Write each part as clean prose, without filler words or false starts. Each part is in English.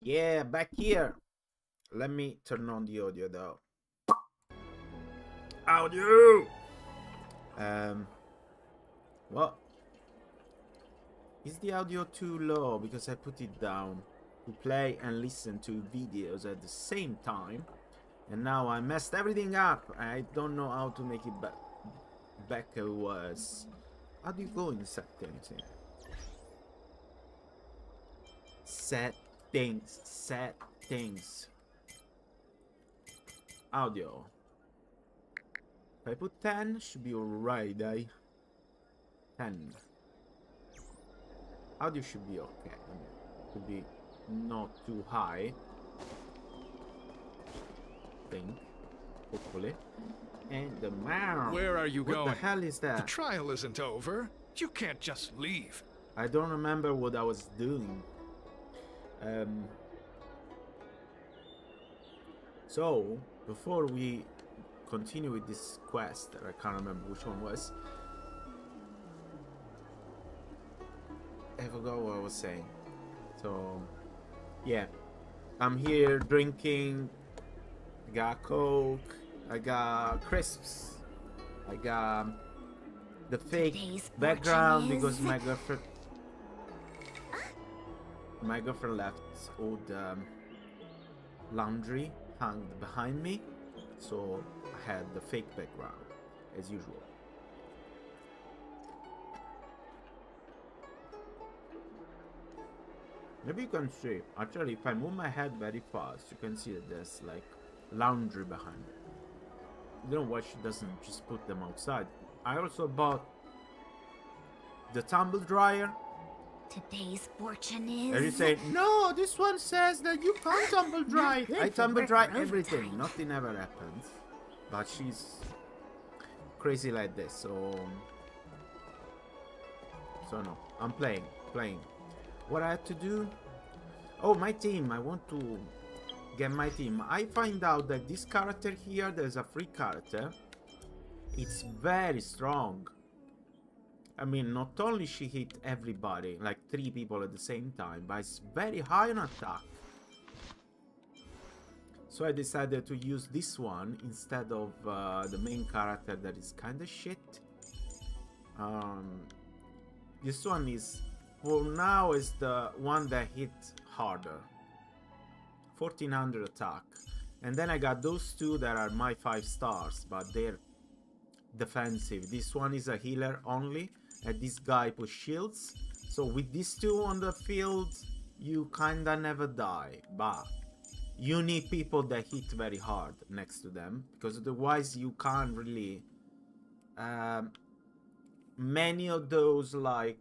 Yeah, back here. Let me turn on the audio though. Audio! What? Is the audio too low? Because I put it down to play and listen to videos at the same time. And now I messed everything up. I don't know how to make it back worse. How do you go in settings here? Settings. Audio. If I put 10, should be alright, 10. Audio should be okay. I mean, could be not too high. Think. Hopefully. And the man. Where are you going? What the hell is that? The trial isn't over. You can't just leave. I don't remember what I was doing. So, before we continue with this quest, I can't remember which one was. I forgot what I was saying. So, yeah. I'm here drinking. I got Coke. I got crisps. I got the fake background because my girlfriend left all the laundry hung behind me, so I had the fake background as usual. Maybe you can see, actually, if I move my head very fast, you can see that there's like laundry behind me. I don't know why she doesn't just put them outside. I also bought the tumble dryer. Today's fortune is... And you say, no, this one says that you can't tumble dry. I tumble dry everything. Nothing ever happens. But she's crazy like this, so no. I'm playing. What I have to do? Oh, my team. I want to get my team. I find out that this character here, there's a free character. It's very strong. I mean, not only she hit everybody, like 3 people at the same time, but it's very high on attack. So I decided to use this one instead of the main character that is kind of shit. This one is, for now, is the one that hit harder. 1400 attack. And then I got those two that are my 5 stars, but they're defensive. This one is a healer only, and this guy puts shields. So with these two on the field, you kinda never die, but you need people that hit very hard next to them, because otherwise you can't really... many of those, like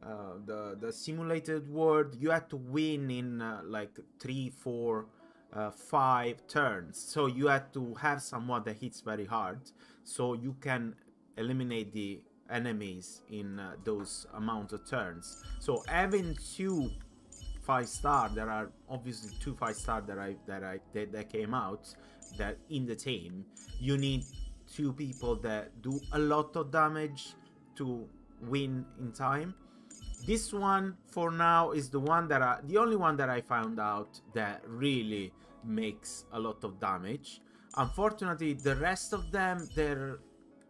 the simulated world, you have to win in like 3, 4, 5 turns. So you have to have someone that hits very hard, so you can eliminate the enemies in those amount of turns. So having 2 5-star, there are obviously 2 5-star that came out that in the team. You need 2 people that do a lot of damage to win in time. This one for now is the only one that I found out that really makes a lot of damage. Unfortunately, the rest of them,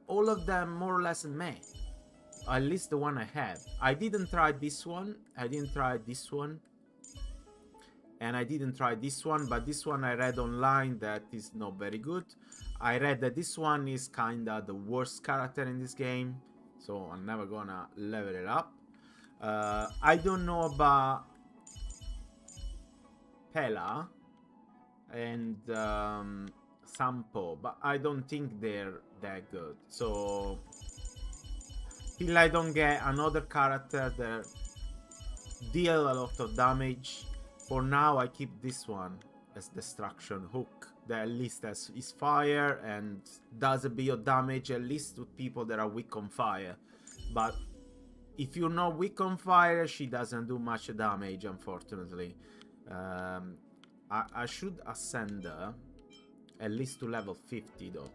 all of them more or less meh. At least the one I have. I didn't try this one. I didn't try this one. And I didn't try this one, but this one I read online that is not very good. I read that this one is kinda the worst character in this game, so I'm never gonna level it up. I don't know about Pela and Sampo, but I don't think they're that good. So till I don't get another character that deal a lot of damage, for now I keep this one as Destruction Hook, that at least is fire and does a bit of damage, at least with people that are weak on fire. But if you're not weak on fire, she doesn't do much damage, unfortunately. I should ascend her at least to level 50 though.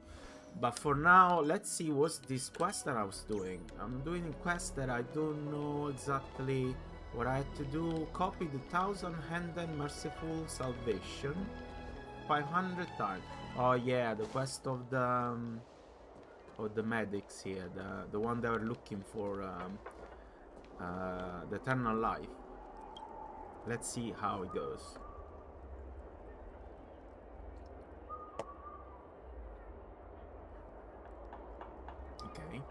But for now, let's see what's this quest that I was doing. I'm doing a quest that I don't know exactly what I had to do. Copy the 1000-handed merciful salvation 500 times. Oh yeah, the quest of the medics here, the one they were looking for the eternal life. Let's see how it goes. Okay.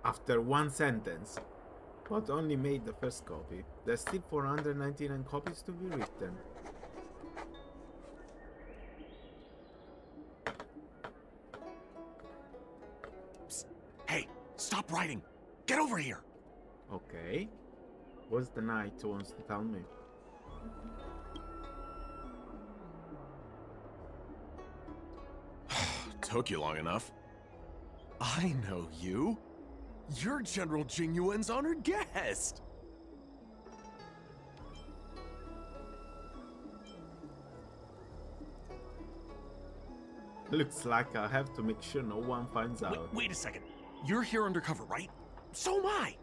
After one sentence, what only made the first copy? There's still 499 copies to be written. Psst. Hey, stop writing! Get over here! Okay. What's the knight wants to tell me? Took you long enough. I know you. You're General Jingyuan's honored guest. Looks like I have to make sure no one finds out. Wait a second. You're here undercover, right? So am I.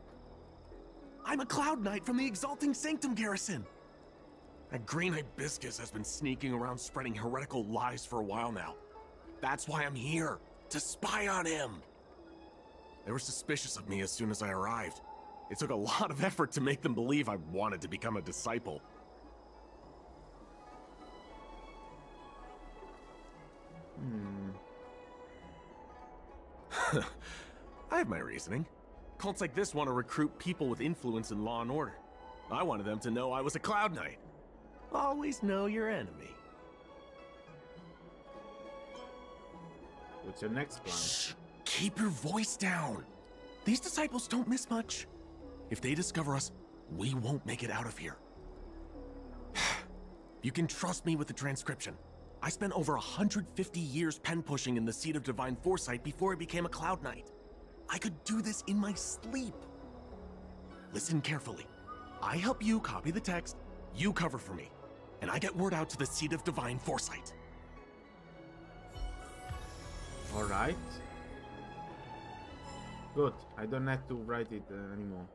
I'm a Cloud Knight from the Exalting Sanctum garrison. That green hibiscus has been sneaking around spreading heretical lies for a while now. That's why I'm here, to spy on him. They were suspicious of me as soon as I arrived. It took a lot of effort to make them believe I wanted to become a disciple. I have my reasoning. Cults like this want to recruit people with influence in law and order. I wanted them to know I was a Cloud Knight. Always know your enemy. What's your next plan? Shh! Keep your voice down. These disciples don't miss much. If they discover us, we won't make it out of here. You can trust me with the transcription. I spent over 150 years pen pushing in the Seat of Divine Foresight before I became a Cloud Knight. I could do this in my sleep. Listen carefully. I help you copy the text, you cover for me, and I get word out to the Seat of Divine Foresight. Alright. Good. I don't have to write it anymore.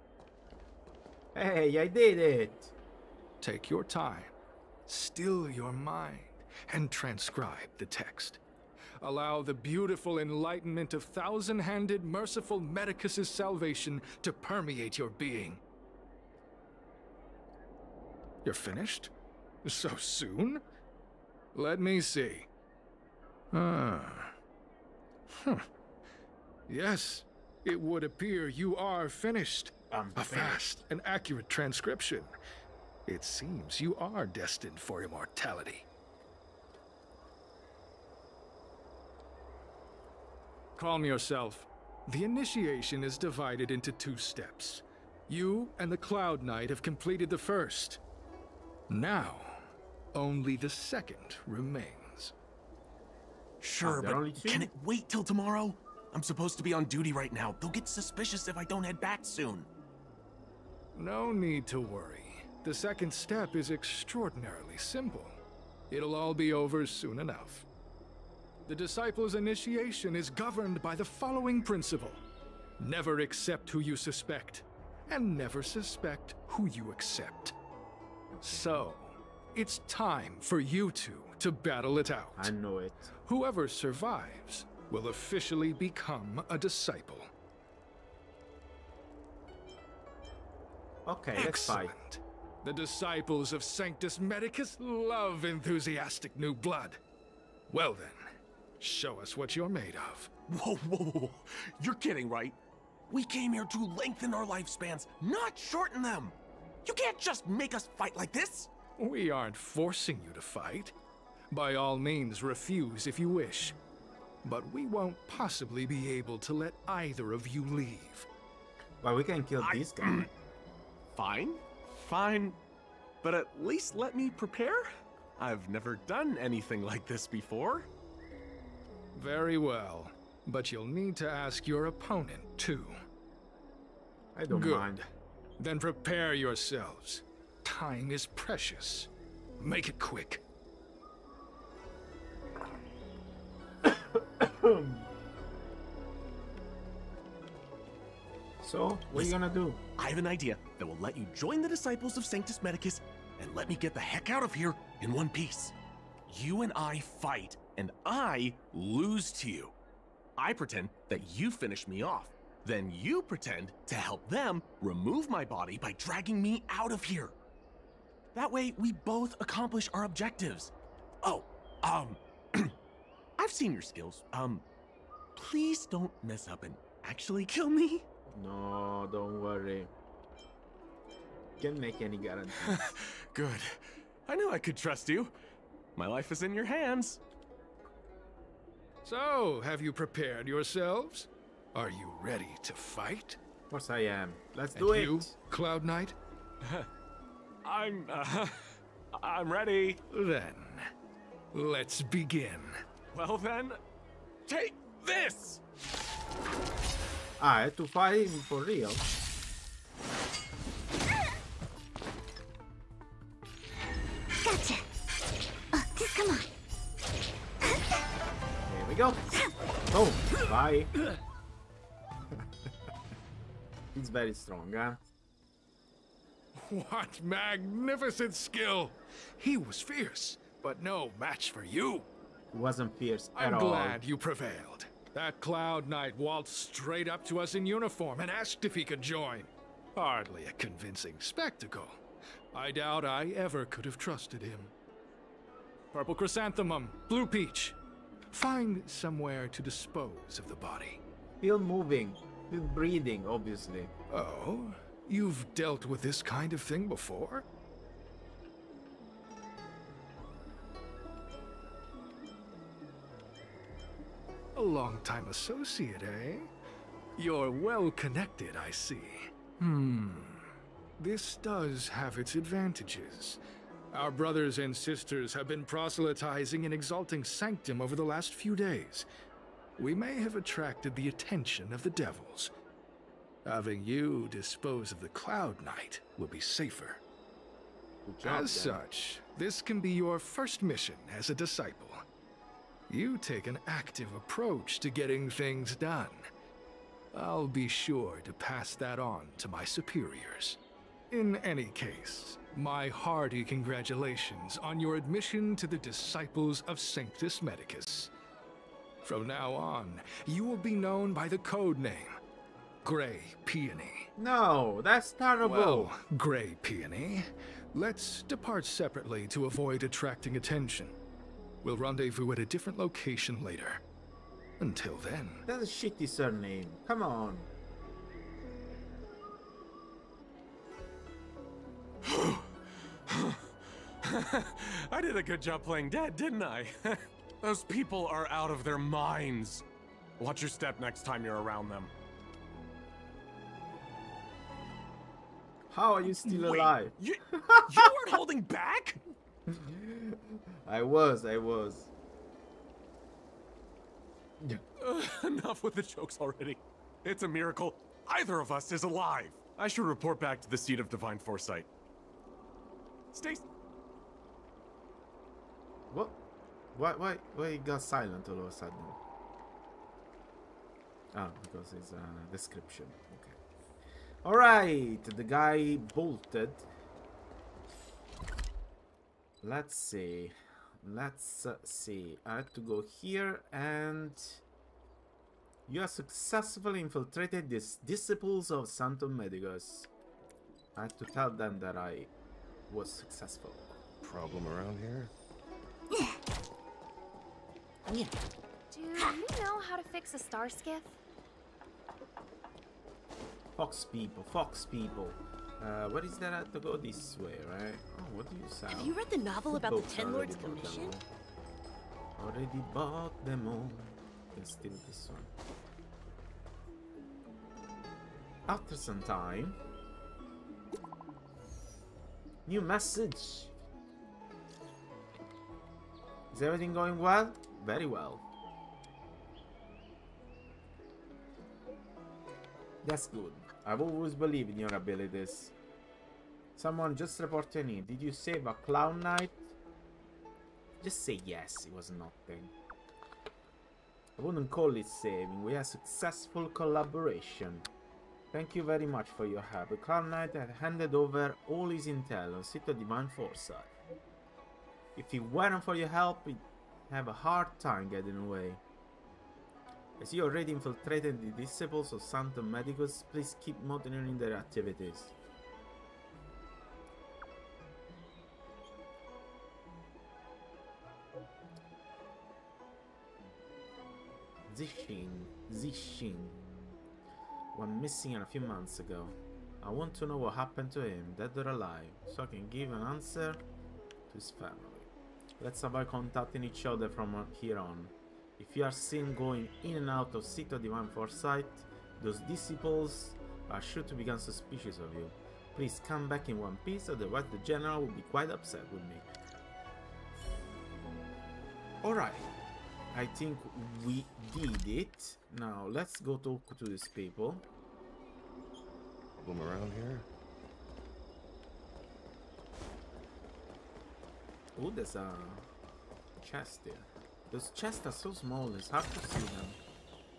Hey, I did it! Take your time, still your mind, and transcribe the text. Allow the beautiful enlightenment of thousand-handed, merciful Medicus's salvation to permeate your being. You're finished? So soon? Let me see. Yes, it would appear you are finished. A fast and accurate transcription. It seems you are destined for immortality. Calm yourself. The initiation is divided into 2 steps. You and the Cloud Knight have completed the first. Now, only the second remains. Sure, but can it wait till tomorrow? I'm supposed to be on duty right now. They'll get suspicious if I don't head back soon. No need to worry. The second step is extraordinarily simple. It'll all be over soon enough. The disciple's initiation is governed by the following principle. Never accept who you suspect, and never suspect who you accept. So, it's time for you two to battle it out. I know it. Whoever survives will officially become a disciple. Okay, let's fight. Excellent. The disciples of Sanctus Medicus love enthusiastic new blood. Well then, show us what you're made of. Whoa, whoa, whoa. You're kidding, right? We came here to lengthen our lifespans, not shorten them. You can't just make us fight like this. We aren't forcing you to fight. By all means, refuse if you wish. But we won't possibly be able to let either of you leave. Well, we can kill this guy. Fine. But at least let me prepare. I've never done anything like this before. Very well. But you'll need to ask your opponent, too. I don't mind. Then prepare yourselves. Time is precious. Make it quick. So, what are you gonna do? I have an idea that will let you join the disciples of Sanctus Medicus and let me get the heck out of here in one piece. You and I fight, and I lose to you. I pretend that you finish me off. Then you pretend to help them remove my body by dragging me out of here. That way, we both accomplish our objectives. Oh, I've seen your skills. Please don't mess up and actually kill me. No, don't worry. Can't make any guarantees. Good. I knew I could trust you. My life is in your hands. So, have you prepared yourselves? Are you ready to fight? Of course I am. Let's do it. You, Cloud Knight? I'm ready. Then, let's begin. Well then, take this! I had to fight him for real. Gotcha. Come on. There we go. Oh, bye. He's very strong, huh? What magnificent skill! He was fierce, but no match for you. He wasn't fierce at I'm all. glad you prevailed. That Cloud Knight waltzed straight up to us in uniform and asked if he could join. Hardly a convincing spectacle. I doubt I ever could have trusted him. Purple chrysanthemum, blue peach. Find somewhere to dispose of the body. Still moving. Still breathing, obviously. Oh? You've dealt with this kind of thing before? A long-time associate, eh? You're well-connected, I see. This does have its advantages. Our brothers and sisters have been proselytizing and exalting Sanctum over the last few days. We may have attracted the attention of the devils. Having you dispose of the Cloud Knight will be safer. Good job, As such, this can be your first mission as a disciple. You take an active approach to getting things done. I'll be sure to pass that on to my superiors. In any case, my hearty congratulations on your admission to the Disciples of Sanctus Medicus. From now on, you will be known by the code name, Gray Peony. No, that's terrible. Well, Gray Peony, let's depart separately to avoid attracting attention. We'll rendezvous at a different location later. Until then... That's a shitty surname. Come on. I did a good job playing dead, didn't I? Those people are out of their minds. Watch your step next time you're around them. How are you still Wait, alive? You weren't holding back? I was. Enough with the jokes already. It's a miracle either of us is alive. I should report back to the seat of divine foresight. Stay. What? Why it got silent all of a sudden? Ah, because it's a description. Okay. Alright, the guy bolted. Let's see. I have to go here and... You have successfully infiltrated the disciples of Sanctum Medicus. I have to tell them that I was successful. Problem around here? Yeah. Do you know how to fix a star skiff? Fox people. What is that? I have to go this way, right? Oh, what do you say? Have you read the novel about the Ten Lords Already bought them Commission? all. Already bought them all. Can steal this one. After some time. New message. Is everything going well? Very well. That's good. I've always believed in your abilities. Someone just reported a need. Did you save a clown knight? Just say yes, it was nothing. I wouldn't call it saving. We had successful collaboration. Thank you very much for your help. The clown knight had handed over all his intel on Seat of Divine Foresight. If it weren't for your help, we'd have a hard time getting away. As you already infiltrated the disciples of Sanctum Medicus, please keep monitoring their activities. Zishin. Went missing a few months ago. I want to know what happened to him, dead or alive, so I can give an answer to his family. Let's avoid contacting each other from here on. If you are seen going in and out of Seat of Divine Foresight, those disciples are sure to become suspicious of you. Please come back in one piece, otherwise the general will be quite upset with me. Alright, I think we did it. Now let's go talk to these people. Problem around here? Oh, there's a chest there. Those chests are so small, it's hard to see them.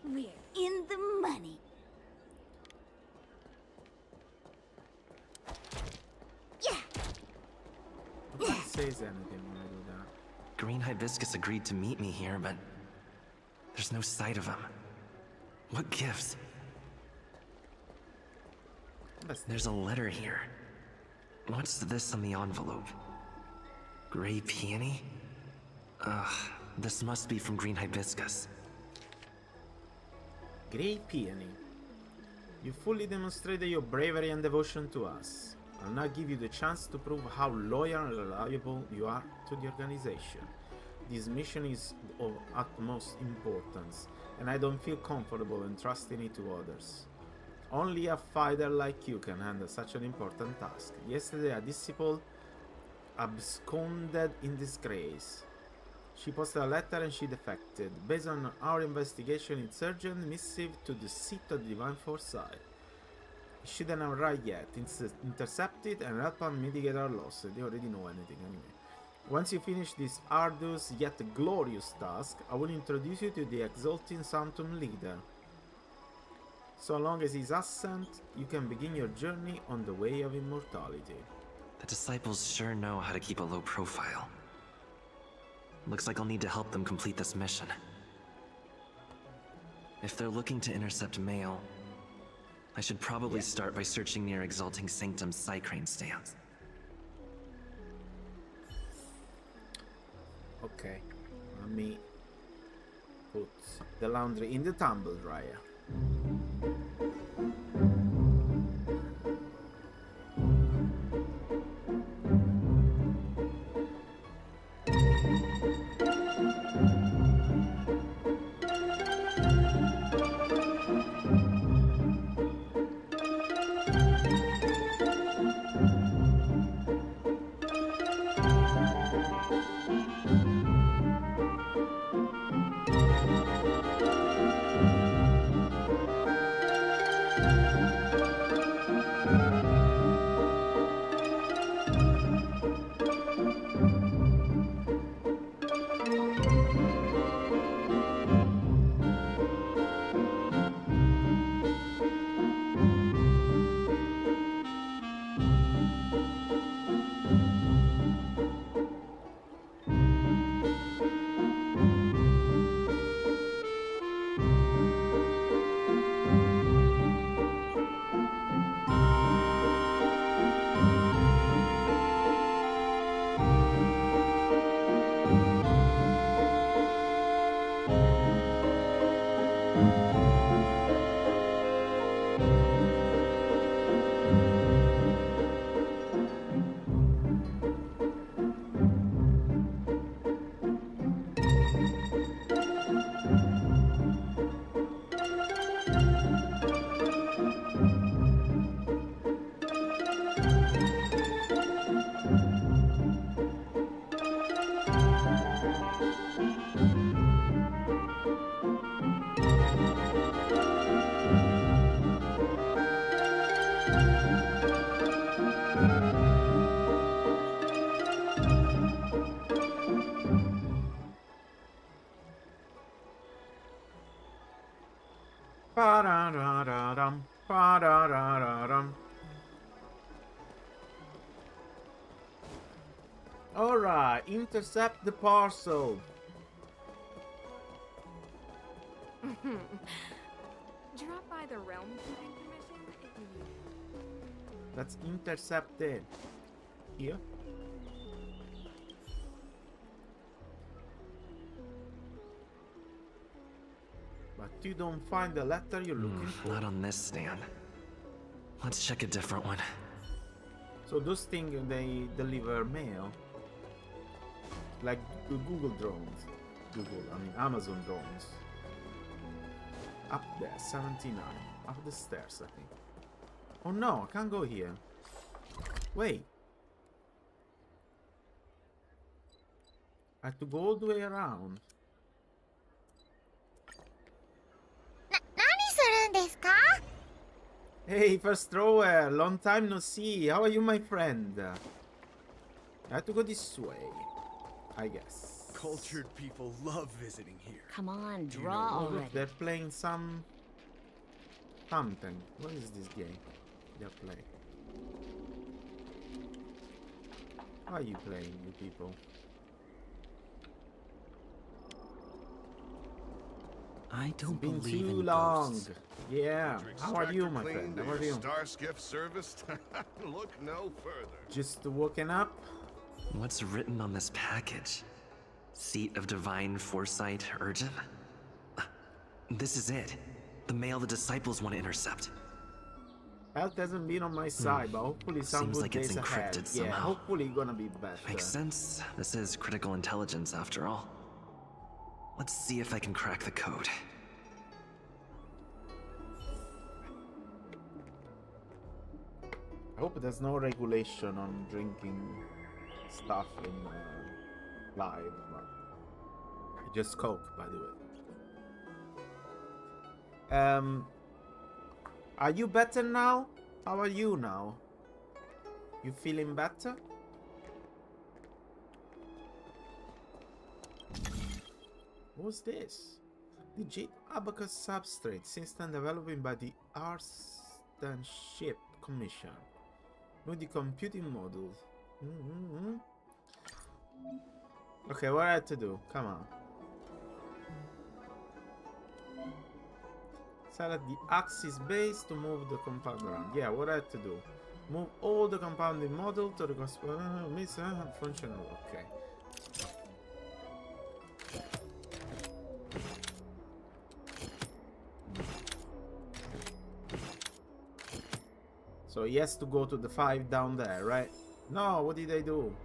We're in the money. Yeah. Nobody says anything when I do that. Green Hibiscus agreed to meet me here, but there's no sight of him. What gives? There's a letter here. What's this on the envelope? Gray Peony? This must be from Green Hibiscus. Gray Peony. You fully demonstrated your bravery and devotion to us. I'll now give you the chance to prove how loyal and reliable you are to the organization. This mission is of utmost importance, and I don't feel comfortable entrusting it to others. Only a fighter like you can handle such an important task. Yesterday a disciple absconded in disgrace. She posted a letter and she defected. Based on our investigation, it's urgent missive to the Seat of Divine Foresight. It shouldn't have arrived yet. Intercept it and help us mitigate our losses. They already know anything anyway. Once you finish this arduous yet glorious task, I will introduce you to the exalting Sanctum leader. So long as he's absent, you can begin your journey on the way of immortality. The disciples sure know how to keep a low profile. Looks like I'll need to help them complete this mission. If they're looking to intercept mail, I should probably start by searching near Exalting Sanctum's Psycrane stands. Okay, let me put the laundry in the tumble dryer. Ba-da-da-da-dum, ba-da-da-da-dum. Alright, intercept the parcel. Drop by the realm keeping commission if you need it. Let's intercept it. Here. But you don't find the letter you're looking for. Not on this stand. Let's check a different one. So those things, they deliver mail. Like the Google drones. Amazon drones. Up there, 79. Up the stairs, I think. Oh no, I can't go here. Wait. I have to go all the way around. Hey, first thrower, long time no see. How are you, my friend? I have to go this way, I guess. Cultured people love visiting here. Come on, draw Oh, already. look, they're playing something. What is this game they're playing? How are you playing, you people? I don't Been believe too in long. ghosts. Yeah. How are you, my friend? How are you? Starskiff serviced? Look no further. Just woken up? What's written on this package? Seat of Divine Foresight, urgent? This is it. The mail the disciples want to intercept. Health hasn't been on my side, but hopefully some Seems good like it's days ahead. encrypted Yeah, somehow. hopefully gonna be better. Makes sense. This is critical intelligence after all. Let's see if I can crack the code. I hope there's no regulation on drinking stuff in live. But just Coke, by the way. Are you better now? How are you now? You feeling better? What's this? Digit abacus substrate, system developing by the Arstenship Commission. With the computing models. Okay, what I have to do? Come on. Select the axis base to move the compound around. Yeah, what I have to do? Move all the compounding model to the functional. Okay. So he has to go to the 5 down there, right? No, what did I do?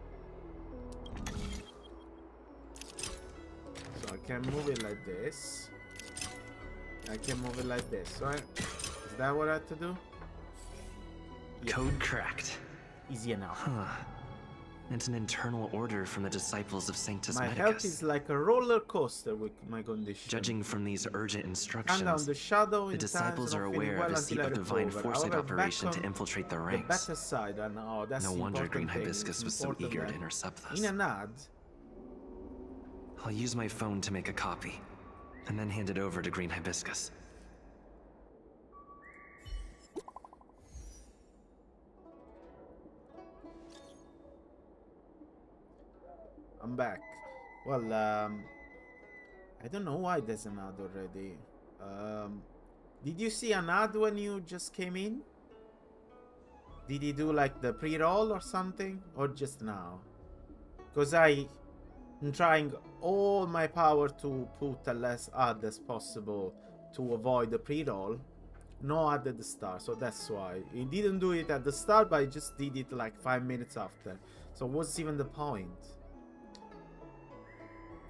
So I can move it like this. I can move it like this, right? Is that what I have to do? Yeah. Code cracked. Easy enough. Huh. It's an internal order from the disciples of Sanctus My Medicus. health is like a roller coaster with my condition. Judging from these urgent instructions, Down the shadow the disciples are aware of the secret divine foresight operation to infiltrate the ranks. The better side, and oh, that's no wonder Green thing. Hibiscus was so eager to intercept this. In an ad. I'll use my phone to make a copy, and then hand it over to Green Hibiscus. I'm back. Well, I don't know why there's an ad already. Did you see an ad when you just came in? Did he do like the pre-roll or something? Or just now? Because I'm trying all my power to put a less ad as possible to avoid the pre-roll. No ad at the start, so that's why. He didn't do it at the start, but he just did it like 5 minutes after. So what's even the point?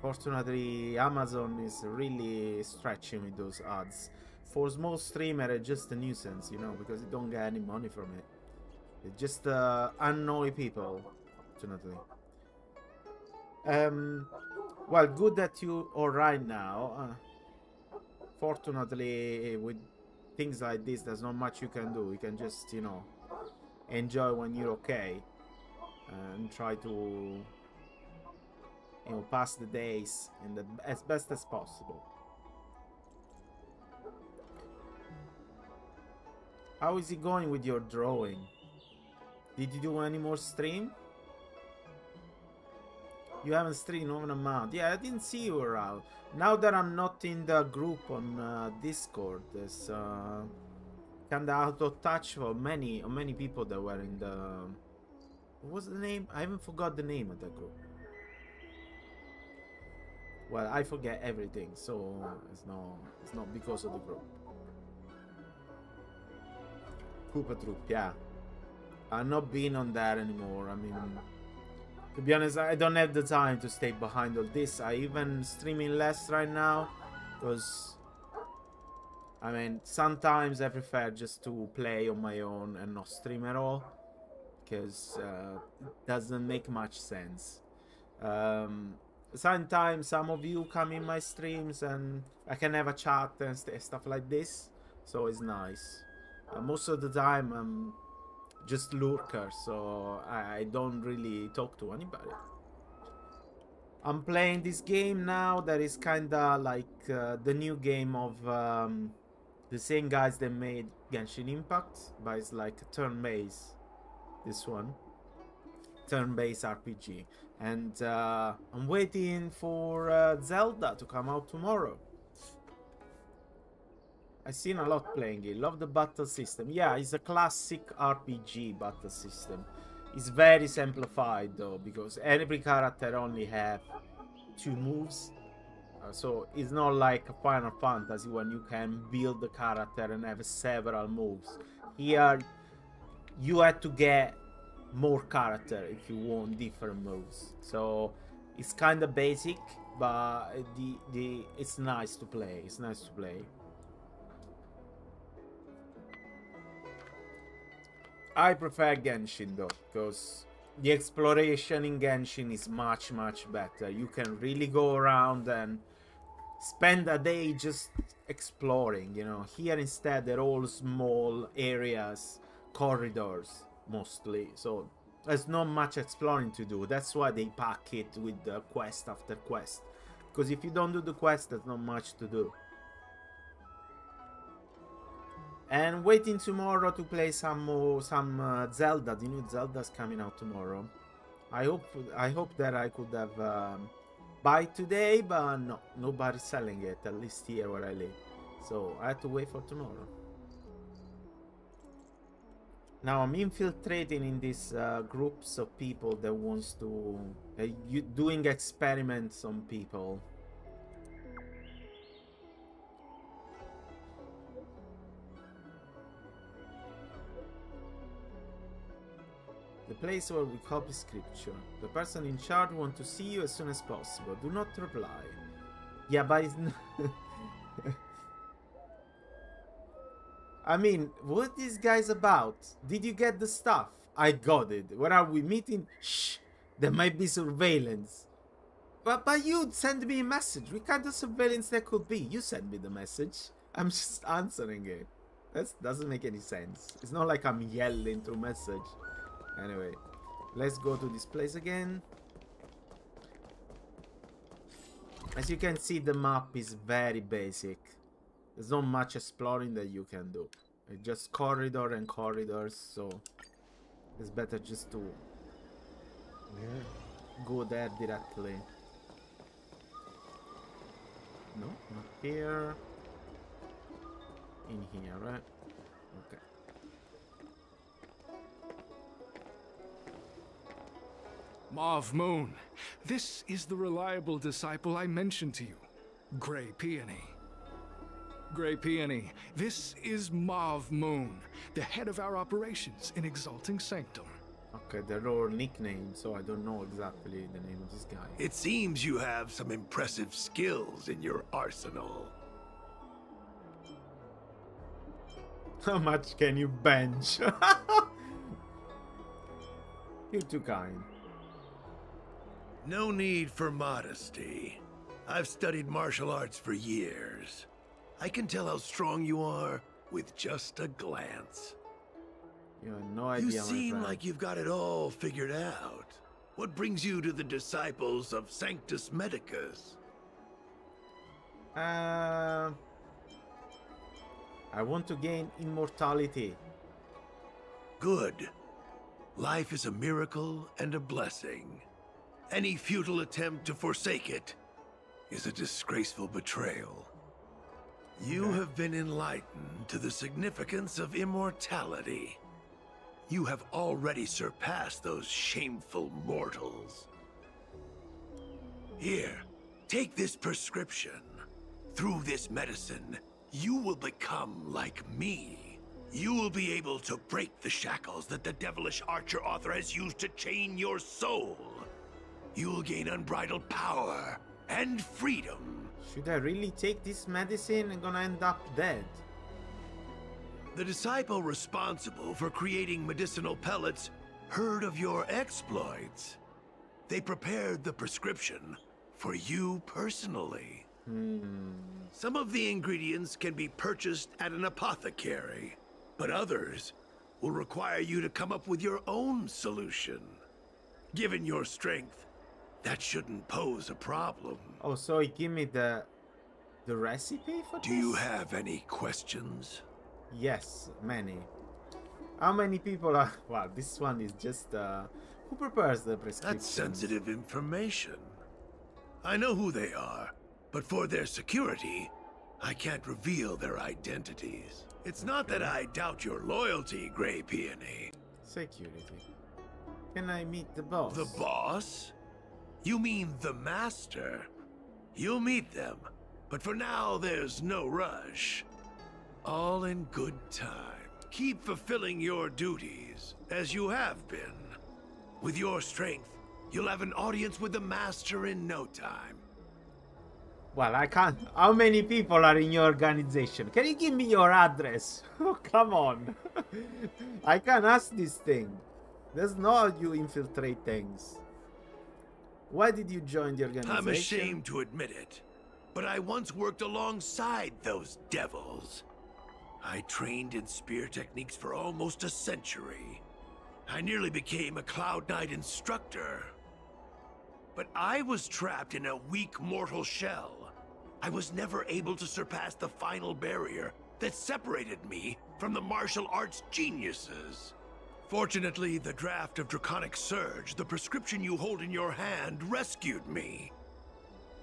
Fortunately, Amazon is really stretching with those ads. For small streamer, it's just a nuisance, you know, because you don't get any money from it. It just annoy people, fortunately. Well, good that you are right now. Fortunately, with things like this, there's not much you can do. You can just, you know, enjoy when you're okay and try to, you know, pass the days in as best as possible. How is it going with your drawing? Did you do any more stream? You haven't streamed over a month. Yeah, I didn't see you around. Now that I'm not in the group on Discord, there's kinda out of touch for many people that were in the... What was the name? I even forgot the name of the group. Well, I forget everything, so it's not because of the group. Koopa Troop, yeah. I'm not being on that anymore. I mean, to be honest, I don't have the time to stay behind all this. I even streaming less right now, because I mean, sometimes I prefer just to play on my own and not stream at all, because it doesn't make much sense. Sometimes some of you come in my streams and I can have a chat and stuff like this, so it's nice. Most of the time I'm just lurker, so I don't really talk to anybody. I'm playing this game now that is kinda like the new game of the same guys that made Genshin Impact, but it's like turn-based. This one, turn-based RPG. And I'm waiting for Zelda to come out tomorrow. I've seen a lot playing it. Love the battle system. Yeah, it's a classic RPG battle system. It's very simplified though, because every character only have 2 moves. So it's not like a Final Fantasy when you can build the character and have several moves. Here, you have to get more character if you want different moves. So it's kind of basic, but it's nice to play. It's nice to play. I prefer Genshin though, because the exploration in Genshin is much better. You can really go around and spend a day just exploring, you know. Here instead they're all small areas, corridors mostly, so there's not much exploring to do. That's why they pack it with the quest after quest, because if you don't do the quest, there's not much to do. And waiting tomorrow to play some Zelda. The new Zelda's coming out tomorrow. I hope that I could have buy today, but no, nobody's selling it, at least here where I live. So I have to wait for tomorrow. Now I'm infiltrating in these groups of people that wants to doing experiments on people. The place where we copy scripture. The person in charge wants to see you as soon as possible. Do not reply. Yeah, but it's I mean, what this guy's about? Did you get the stuff? I got it. Where are we meeting? Shh! There might be surveillance. But you send me a message. What kind of surveillance that could be? You send me the message. I'm just answering it. That doesn't make any sense. It's not like I'm yelling through message. Anyway, let's go to this place again. As you can see, the map is very basic. There's not much exploring that you can do. It's just corridor and corridors, so it's better just to go there directly. No, not here. In here, right? Okay. Mauve Moon, this is the reliable disciple I mentioned to you, Grey Peony. Grey Peony, this is Mauve Moon, the head of our operations in Exalting Sanctum. Okay, they're all nicknames, so I don't know exactly the name of this guy. It seems you have some impressive skills in your arsenal. How much can you bench? You're too kind. No need for modesty. I've studied martial arts for years. I can tell how strong you are with just a glance. You have no idea, You my seem friend. like you've got it all figured out. What brings you to the disciples of Sanctus Medicus? I want to gain immortality. Good. Life is a miracle and a blessing. Any futile attempt to forsake it is a disgraceful betrayal. You have been enlightened to the significance of immortality. You have already surpassed those shameful mortals. Here, take this prescription. Through this medicine, you will become like me. You will be able to break the shackles that the devilish archer author has used to chain your soul. You will gain unbridled power and freedom. Should I really take this medicine? I'm gonna end up dead. The disciple responsible for creating medicinal pellets heard of your exploits. They prepared the prescription for you personally. Some of the ingredients can be purchased at an apothecary, but others will require you to come up with your own solution. Given your strength, that shouldn't pose a problem. Oh, so he give me the recipe for this? Do you have any questions? Yes, many. How many people are... Wow, this one is just... Who prepares the prescription? That's sensitive information. I know who they are, but for their security, I can't reveal their identities. It's not that I doubt your loyalty, Grey Peony. Security. Can I meet the boss? The boss? You mean the master? You'll meet them, but for now there's no rush. All in good time. Keep fulfilling your duties, as you have been. With your strength, you'll have an audience with the master in no time. Well, I can't... How many people are in your organization? Can you give me your address? Oh, come on. I can't ask this thing. That's not how you infiltrate things. Why did you join the organization? I'm ashamed to admit it, but I once worked alongside those devils. I trained in spear techniques for almost a century. I nearly became a Cloud Knight instructor. But I was trapped in a weak mortal shell. I was never able to surpass the final barrier that separated me from the martial arts geniuses. Fortunately, the draft of Draconic Surge, the prescription you hold in your hand, rescued me.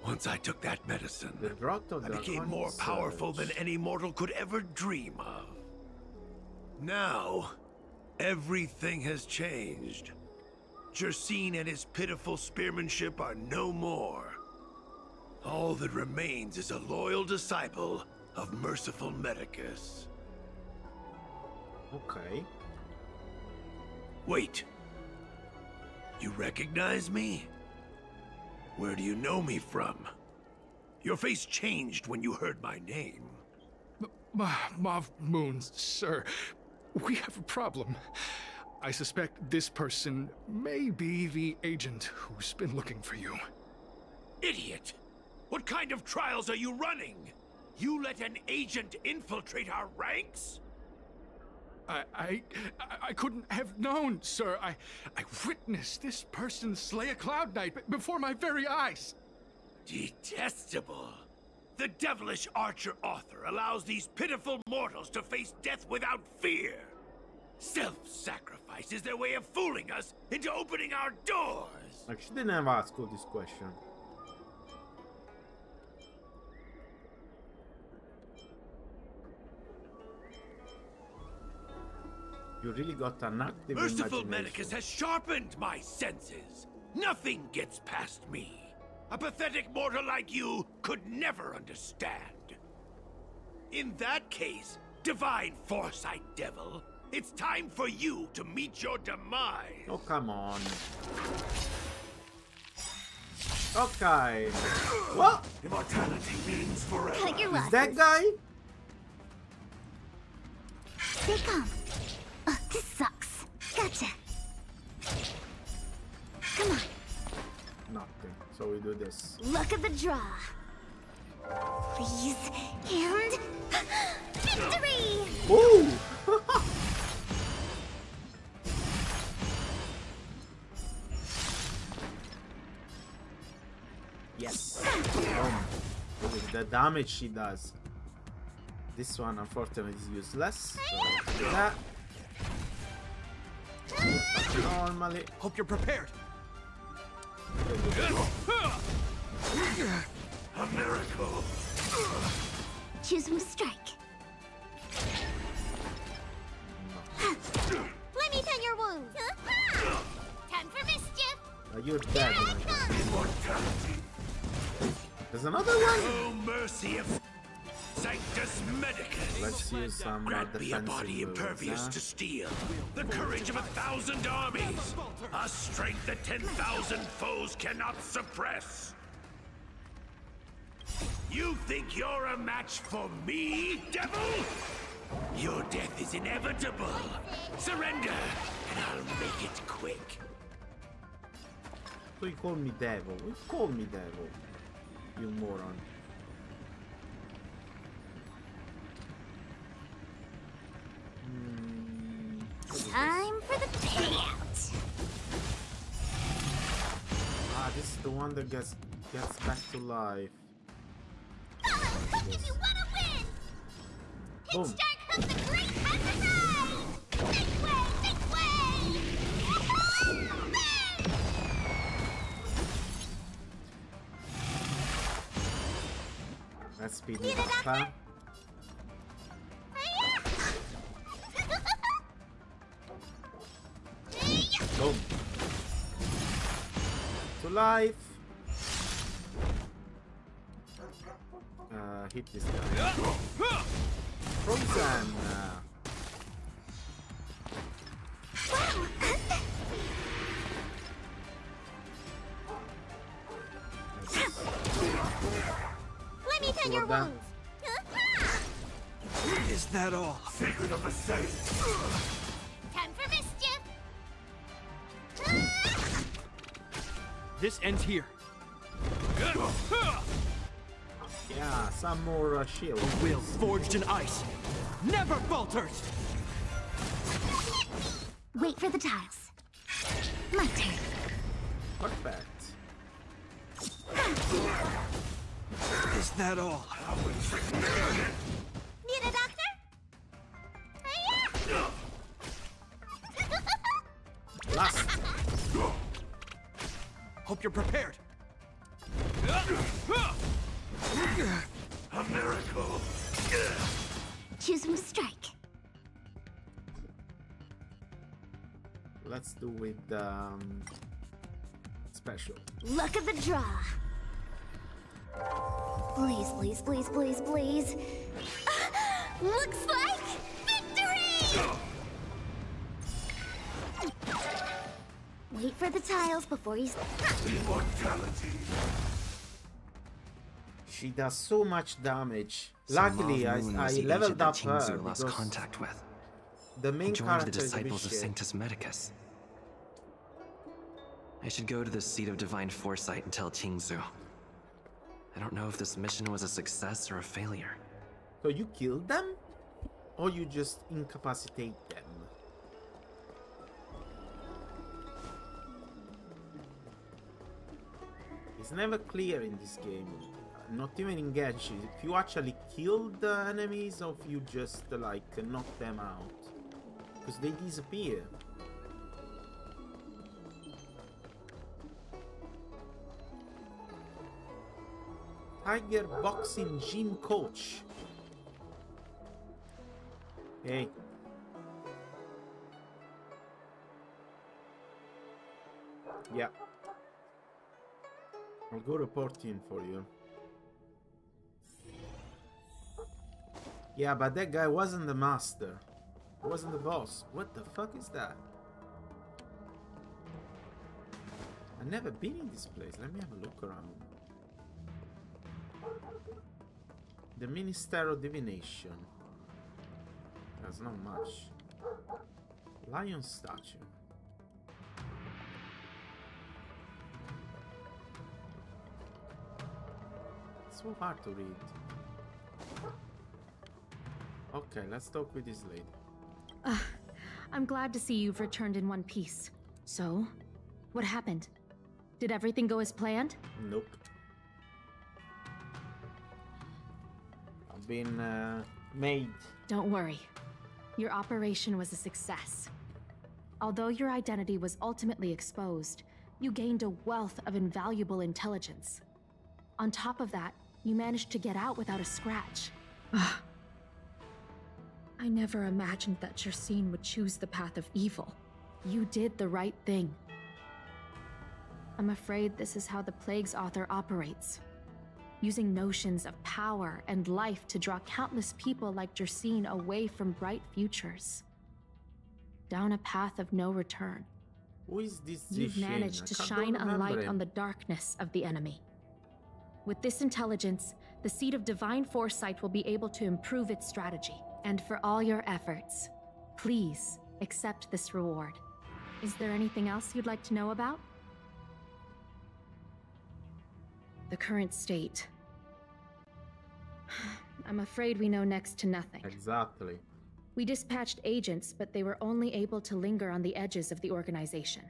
Once I took that medicine, The drought of I became more powerful than any mortal could ever dream of. Now, everything has changed. Jersine and his pitiful spearmanship are no more. All that remains is a loyal disciple of merciful Medicus. Okay. Wait. You recognize me? Where do you know me from? Your face changed when you heard my name. Mav Moon, sir. We have a problem. I suspect this person may be the agent who's been looking for you. Idiot! What kind of trials are you running? You let an agent infiltrate our ranks? I couldn't have known, sir. I witnessed this person slay a Cloud Knight before my very eyes. Detestable. The devilish archer author allows these pitiful mortals to face death without fear. Self-sacrifice is their way of fooling us into opening our doors. I shouldn't have asked you this question. You really got an active Merciful imagination. Medicus has sharpened my senses. Nothing gets past me. A pathetic mortal like you could never understand. In that case, divine foresight devil, it's time for you to meet your demise. Oh, come on. Okay. What? Immortality means forever. Cut your Is losses. that guy? Stay calm. This sucks. Gotcha. Come on. Nothing. So we do this. Luck of the draw. Please. And... victory! Woo! Yes. Look at the damage she does. This one, unfortunately, is useless. So do that. Normally. Hope you're prepared. A miracle. Choose one strike. Let me tend your wounds. Time for mischief. You're dead. Here I come. Immortality. There's another one. Oh, mercy of Sanctus Medicus. Let's use some Grant me a defensive body moves, impervious huh? to steel, the courage of 1,000 armies, a strength that 10,000 foes cannot suppress. You think you're a match for me, devil? Your death is inevitable. Surrender, and I'll make it quick. So you call me devil. You call me devil. You moron. Time for the payout. Ah, this is the one that gets back to life. Cook if you want to win. Boom. Kickstart comes the great exercise. This way, this way. Let's speed Need it a up, doctor? huh? Boom. To life. Hit this guy. Frozen. Let me tend your Well done. wounds. Is that all? Secret of the saints. Time for mischief. This ends here. Yeah, some more shield. Will forged in ice never falters. Wait for the tiles. My turn. Perfect. Is that all? Need a doctor? Last. Hope you're prepared. A miracle. Choose one strike. Let's do with special. Luck of the draw. Please, please, please, please, please. Looks like victory! Wait for the tiles before you... Immortality. She does so much damage. So Luckily, Love I Moon was the leveled agent that up her Qingzu lost because contact with. the He main joined character the is a bit disciples of shit. Sanctus Medicus. I should go to the seat of divine foresight and tell Qingzu. I don't know if this mission was a success or a failure. So you killed them? Or you just incapacitate them? It's never clear in this game. Not even in Genshin. If you actually kill the enemies or if you just like knock them out. Because they disappear. Tiger boxing gym coach. Hey. Yeah. I'll go report in for you. Yeah, but that guy wasn't the master. He wasn't the boss. What the fuck is that? I've never been in this place. Let me have a look around. The Minister of Divination. There's not much. Lion statue. It's so hard to read. Okay, let's talk with this lady. I'm glad to see you've returned in one piece. So, what happened? Did everything go as planned? Nope. I've been made. Don't worry. Your operation was a success. Although your identity was ultimately exposed, you gained a wealth of invaluable intelligence. On top of that, you managed to get out without a scratch. I never imagined that Jersine would choose the path of evil. You did the right thing. I'm afraid this is how the Plague's author operates. Using notions of power and life to draw countless people like Jersine away from bright futures. Down a path of no return. Who is this You've Jersine? managed to I can't shine a remember light him. on the darkness of the enemy. With this intelligence, the Seed of Divine Foresight will be able to improve its strategy. And for all your efforts, please accept this reward. Is there anything else you'd like to know about? The current state. I'm afraid we know next to nothing. Exactly. We dispatched agents, but they were only able to linger on the edges of the organization.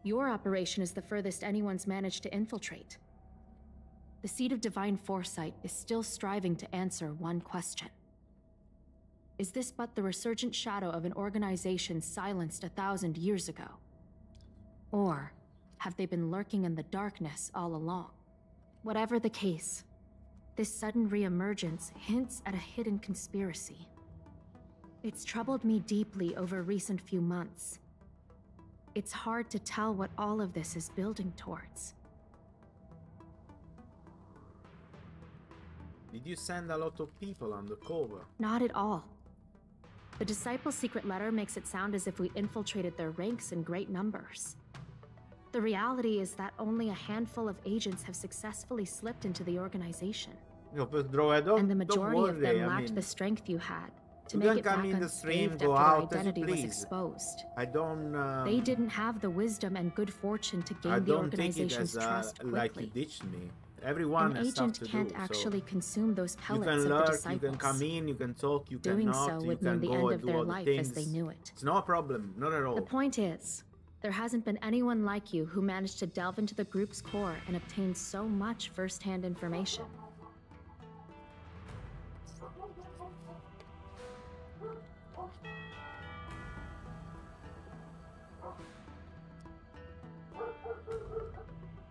Your operation is the furthest anyone's managed to infiltrate. The Seed of Divine Foresight is still striving to answer one question. Is this but the resurgent shadow of an organization silenced 1,000 years ago? Or have they been lurking in the darkness all along? Whatever the case, this sudden reemergence hints at a hidden conspiracy. It's troubled me deeply over recent few months. It's hard to tell what all of this is building towards. Did you send a lot of people undercover? Not at all. The Disciple's secret letter makes it sound as if we infiltrated their ranks in great numbers. The reality is that only a handful of agents have successfully slipped into the organization. No, but bro, And the majority of them lacked the strength you had to make it back come in the stream, unscathed go after out their as you identity was please. exposed. I don't. They didn't have the wisdom and good fortune to I gain the don't take it organization's as trust quickly. like you ditched me. Everyone An has stuff agent to can't do. actually So consume those you pellets can of the lurk, Disciples. you can come in, you can talk, you Doing cannot, so you would can mean the go end and of do their all the life things. as they knew it. It's no problem, not at all. The point is, there hasn't been anyone like you who managed to delve into the group's core and obtain so much first-hand information.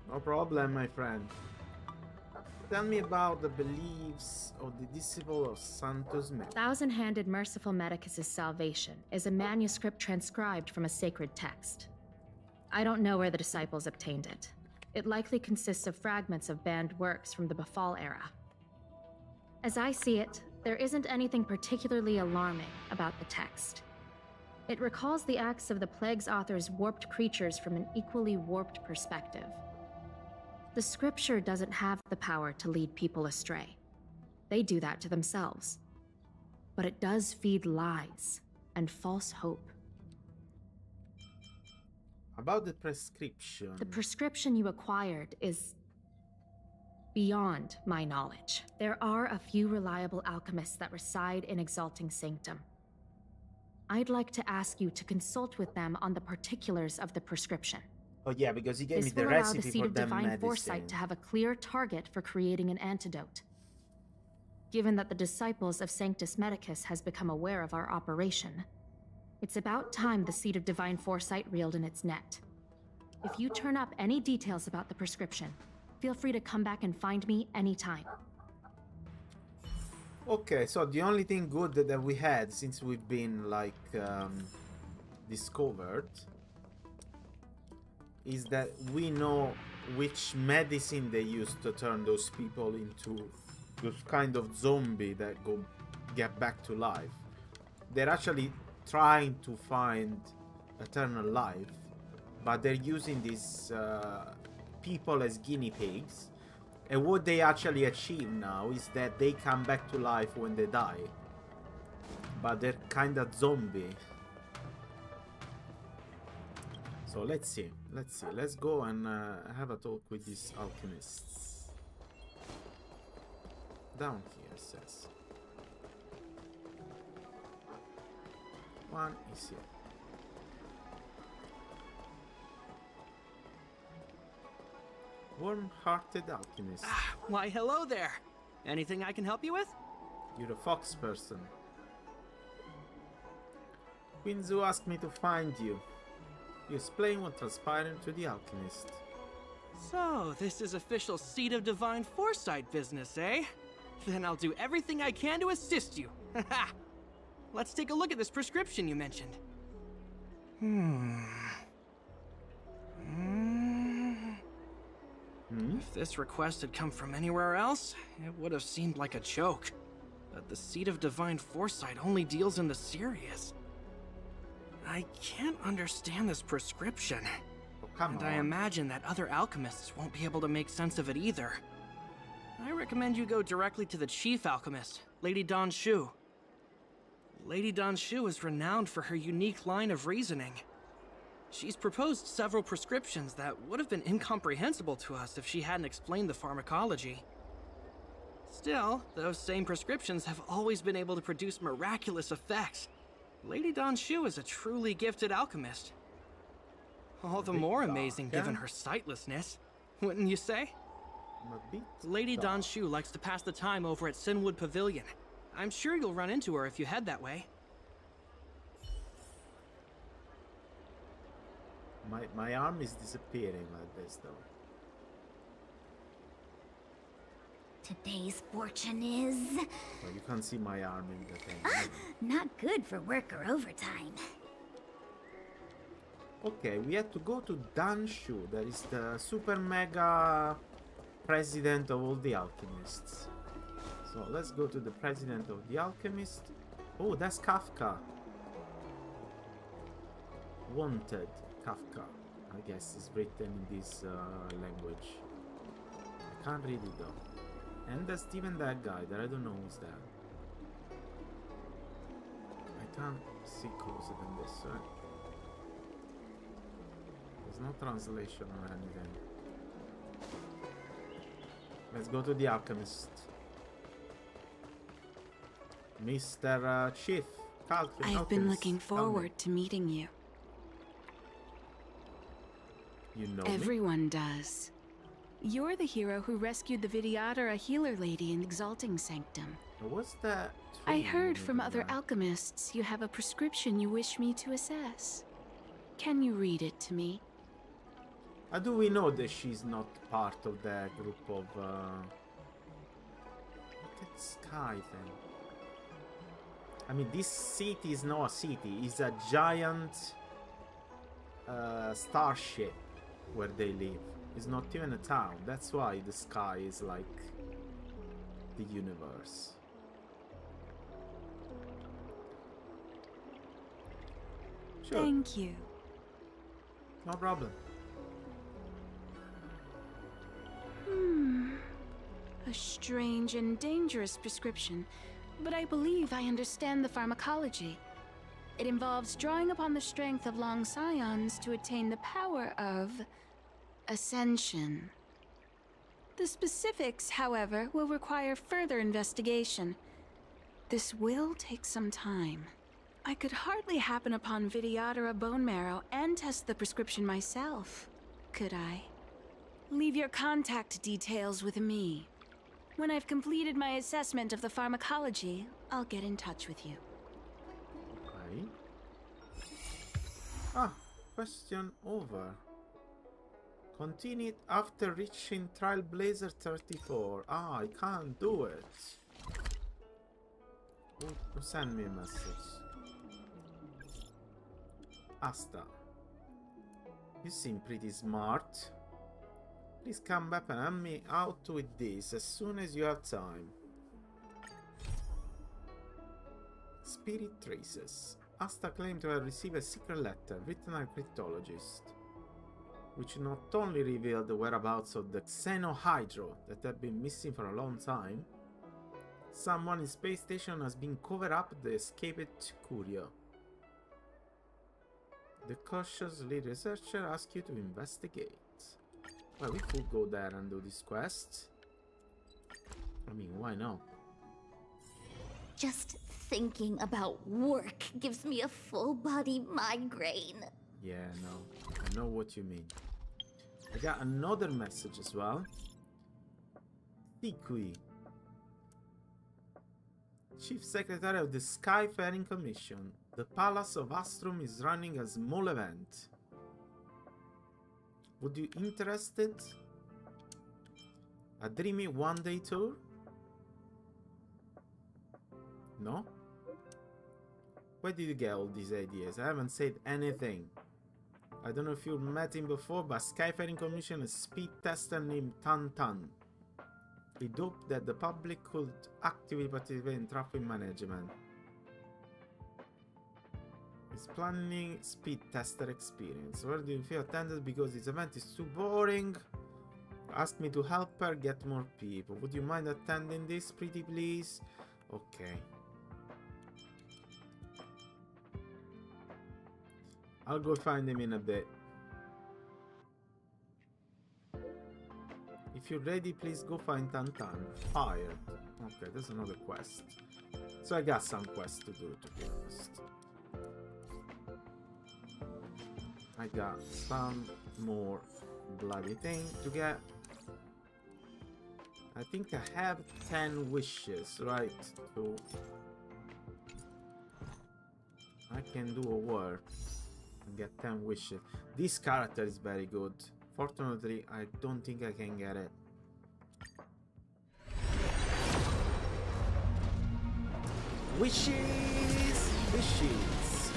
No problem, my friend. Tell me about the beliefs of the disciple of Santos Medicus. Thousand-Handed Merciful Medicus's Salvation is a manuscript transcribed from a sacred text. I don't know where the disciples obtained it. It likely consists of fragments of banned works from the Befall era. As I see it, there isn't anything particularly alarming about the text. It recalls the acts of the Plague's author's warped creatures from an equally warped perspective. The scripture doesn't have the power to lead people astray. They do that to themselves. But it does feed lies and false hope. About the prescription. The prescription you acquired is beyond my knowledge. There are a few reliable alchemists that reside in Exalting Sanctum. I'd like to ask you to consult with them on the particulars of the prescription. Oh yeah, because he gave me This the will allow recipe the Seed for of the Divine medicine. Foresight to have a clear target for creating an antidote. Given that the Disciples of Sanctus Medicus has become aware of our operation, it's about time the Seed of Divine Foresight reeled in its net. If you turn up any details about the prescription, feel free to come back and find me anytime. Okay, so the only thing good that we had since we've been like discovered is that we know which medicine they use to turn those people into those kind of zombie that get back to life. They're actually trying to find eternal life, but they're using these people as guinea pigs. And what they actually achieve now is that they come back to life when they die. But they're kind of zombie. So let's see. Let's go and have a talk with these alchemists. Down here, it says. One is here. Warm-hearted alchemist. Why, hello there. Anything I can help you with? You're a fox person. Quinzu asked me to find you. You explain what transpired to the alchemist. So, this is official Seed of Divine Foresight business, eh? Then I'll do everything I can to assist you. Let's take a look at this prescription you mentioned. If this request had come from anywhere else, it would have seemed like a joke. But the Seed of Divine Foresight only deals in the serious. I can't understand this prescription. Oh, come on. I imagine that other alchemists won't be able to make sense of it either. I recommend you go directly to the chief alchemist, Lady Dan Shu. Lady Dan Shu is renowned for her unique line of reasoning. She's proposed several prescriptions that would have been incomprehensible to us if she hadn't explained the pharmacology. Still, those same prescriptions have always been able to produce miraculous effects. Lady Dan Shu is a truly gifted alchemist. All the more amazing given her sightlessness, wouldn't you say? Lady Dan Shu likes to pass the time over at Sinwood Pavilion. I'm sure you'll run into her if you head that way. My arm is disappearing like this though. Today's fortune is... Well, you can't see my arm in the thing. not good for work or overtime. Okay, we had to go to Danshu. That is the super mega president of all the alchemists. So let's go to the president of the alchemist. Oh, that's Kafka. Wanted Kafka. I guess it's written in this language. I can't read it though. And there's even that guy that I don't know who's that. I can't see closer than this, right? There's no translation or anything. Let's go to the alchemist. Mr. Chief. I've been looking forward to meeting you. You know Everyone does. You're the hero who rescued the Vidyadhara, a healer lady in Exalting Sanctum. What's that? I heard from other alchemists you have a prescription you wish me to assess. Can you read it to me? How do we know that she's not part of the group of that sky thing. I mean, this city is not a city. It's a giant starship where they live. It's not even a town. That's why the sky is like the universe. Sure. Thank you. No problem. A strange and dangerous prescription, but I believe I understand the pharmacology. It involves drawing upon the strength of long scions to attain the power of ascension. The specifics, however, will require further investigation. This will take some time. I could hardly happen upon Vidyadhara bone marrow and test the prescription myself, could I? Leave your contact details with me. When I've completed my assessment of the pharmacology, I'll get in touch with you. Okay. Ah, question over. Continue it after reaching Trailblazer 34. Ah, I can't do it. Who send me a message? Asta. You seem pretty smart. Please come back and help me out with this as soon as you have time. Spirit Traces. Asta claimed to have received a secret letter written by a cryptologist, which not only revealed the whereabouts of the Xenohydro that had been missing for a long time, someone in space station has been covered up the escaped Curio. The cautious lead researcher asks you to investigate. Well, we could go there and do this quest. I mean, why not? Just thinking about work gives me a full-body migraine. Yeah, no. I know what you mean. I got another message as well. Tikui, Chief Secretary of the Skyfaring Commission. The Palace of Astrum is running a small event. Would you interested? A dreamy one-day tour? No? Where did you get all these ideas? I haven't said anything. I don't know if you met him before, but Skyfaring Commission is a speed tester named Tan Tan. He hoped that the public could actively participate in traffic management. He's planning speed tester experience. Where do you feel attended because this event is too boring? Asked me to help her get more people. Would you mind attending this, pretty please? Okay. I'll go find him in a bit. If you're ready, please go find Tantan. Fired. Okay, there's another quest. So I got some quests to do, to be honest. I got some more bloody thing to get. I think I have 10 wishes, right? So I can do a work and get 10 wishes. This character is very good. Fortunately, I don't think I can get it. Wishes! Wishes!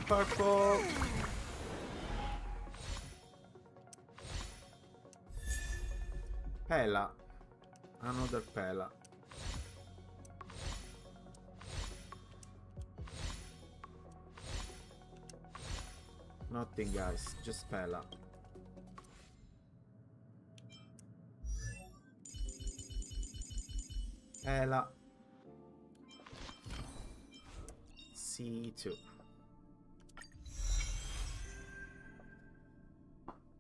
Purple! Pela. Another Pela. Nothing, guys, just Pela. Pela. C2.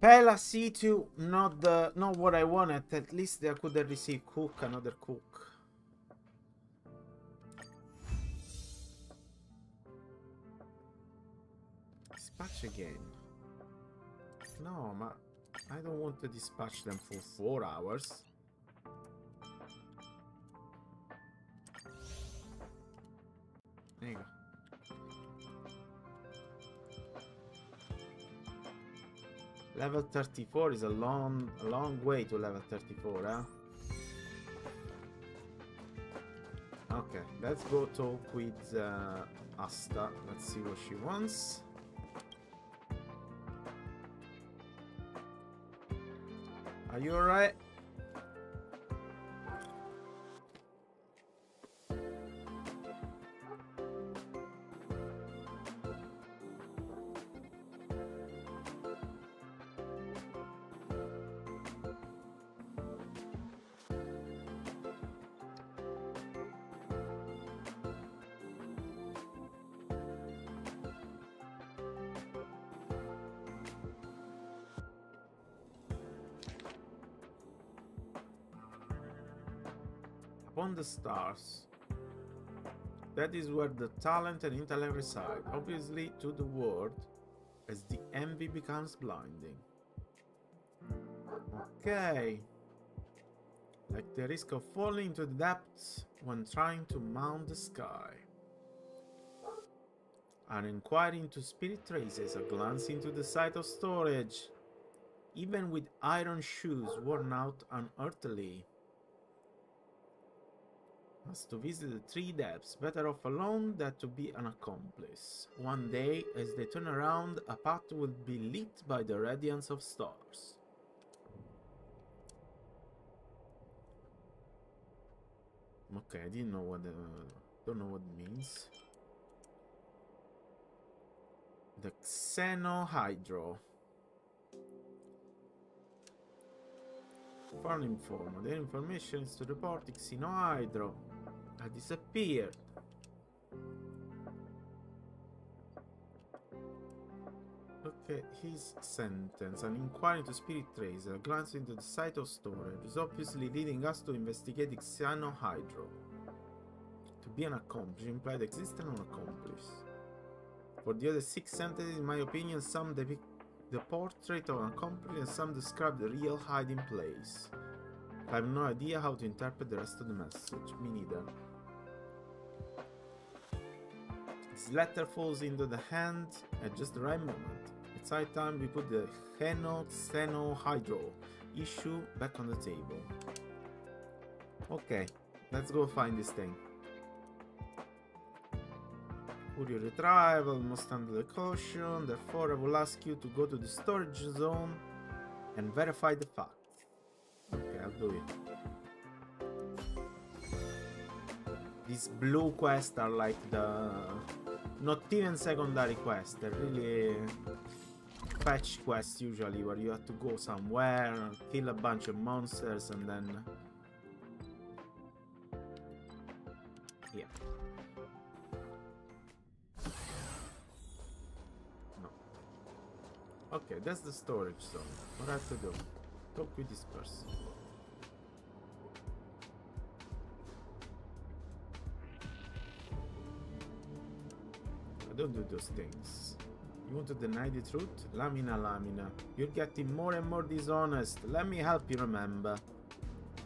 Pela C2, not what I wanted. At least I could have received cook, another cook. Dispatch again. No, I don't want to dispatch them for 4 hours. There you go. Level 34 is a long way to level 34, huh? Okay, let's go talk with Asta. Let's see what she wants. Are you alright? Upon the stars. That is where the talent and intellect reside, obviously to the world, as the envy becomes blinding. Okay. Like the risk of falling into the depths when trying to mount the sky. An inquiry into spirit traces, a glance into the site of storage. Even with iron shoes worn out unearthly. As to visit the three depths, better off alone than to be an accomplice. One day, as they turn around, a path will be lit by the radiance of stars. Okay, I didn't know what don't know what it means. The Xenohydro. Foreign informer. The information is to report the Xenohydro had disappeared. Okay, his sentence. An inquiry into spirit tracer, a glance into the site of storage, is obviously leading us to investigate the Xenohydro. To be an accomplice implies the existence of an accomplice. For the other 6 sentences, in my opinion, some depict the portrait of an accomplice and some describe the real hiding place. I have no idea how to interpret the rest of the message. Me neither. This letter falls into the hand at just the right moment. It's high time we put the Xenohydro issue back on the table. Okay, let's go find this thing. Curio retrieval must handle the caution, therefore I will ask you to go to the storage zone and verify the facts. Okay, I'll do it. These blue quests are like the... not even secondary quests, they're really fetch quests usually, where you have to go somewhere, kill a bunch of monsters and then... yeah. Okay, that's the storage zone. What I have to do? Talk with this person. I don't do those things. You want to deny the truth? Lamina, Lamina. You're getting more and more dishonest. Let me help you remember.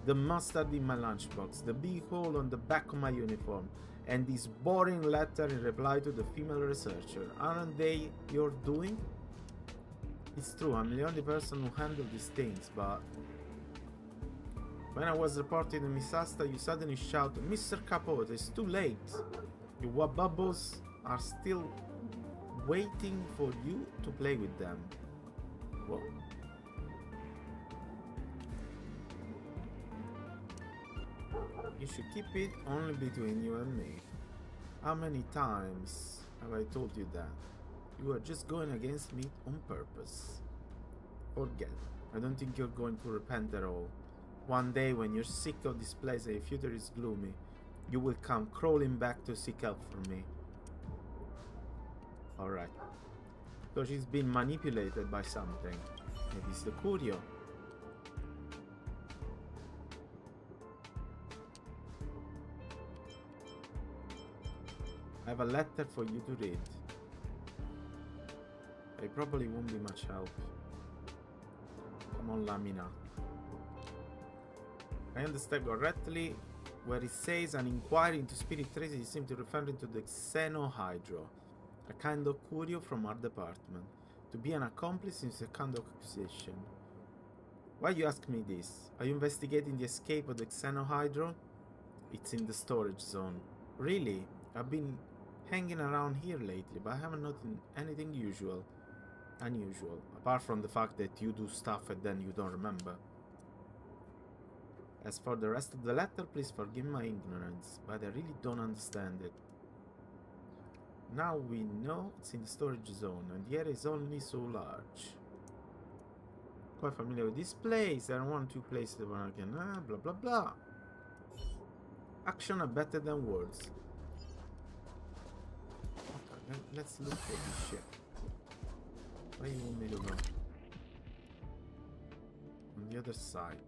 The mustard in my lunchbox, the big hole on the back of my uniform, and this boring letter in reply to the female researcher. Aren't they your doing? It's true, I'm the only person who handled these things, but... when I was reporting to Miss Asta, you suddenly shouted, Mr. Capote, it's too late. Your wabubbles are still waiting for you to play with them. Whoa. You should keep it only between you and me. How many times have I told you that? You are just going against me on purpose. Forget. I don't think you're going to repent at all. One day when you're sick of this place and your future is gloomy, you will come crawling back to seek help from me. Alright. So she's been manipulated by something. Maybe it's the Curio. I have a letter for you to read. It probably won't be much help. Come on, Lamina. I understand correctly where it says an inquiry into spirit traces is simply referring to the Xenohydro, a kind of curio from our department. To be an accomplice in second accusation. Why you ask me this? Are you investigating the escape of the Xenohydro? It's in the storage zone. Really? I've been hanging around here lately, but I haven't noticed anything unusual. Apart from the fact that you do stuff and then you don't remember. As for the rest of the letter, please forgive my ignorance, but I really don't understand it. Now we know it's in the storage zone, and the area is only so large. Quite familiar with this place. There are 1 or 2 places where I can blah blah blah. Action are better than words. Okay, let's look for this shit. Where you want me to go? On the other side.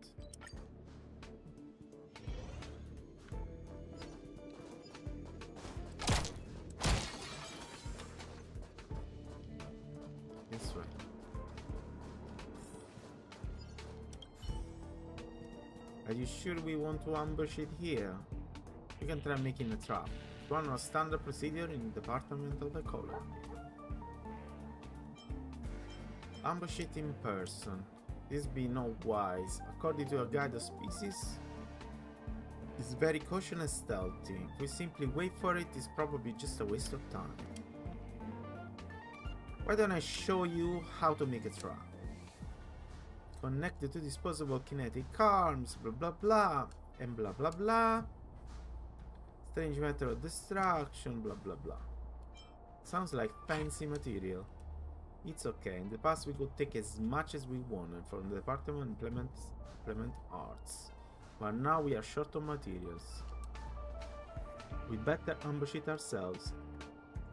This way. Are you sure we want to ambush it here? We can try making a trap. One of standard procedure in the Department of the Color. Ambush it in person. This be not wise. According to a guide of species, it's very cautious and stealthy. If we simply wait for it, it's probably just a waste of time. Why don't I show you how to make a trap? Connected to disposable kinetic arms, blah blah blah, and blah blah blah. Strange method of destruction, blah blah blah. Sounds like fancy material. It's okay. In the past we could take as much as we wanted from the department implement arts. But now we are short on materials. We better ambush it ourselves.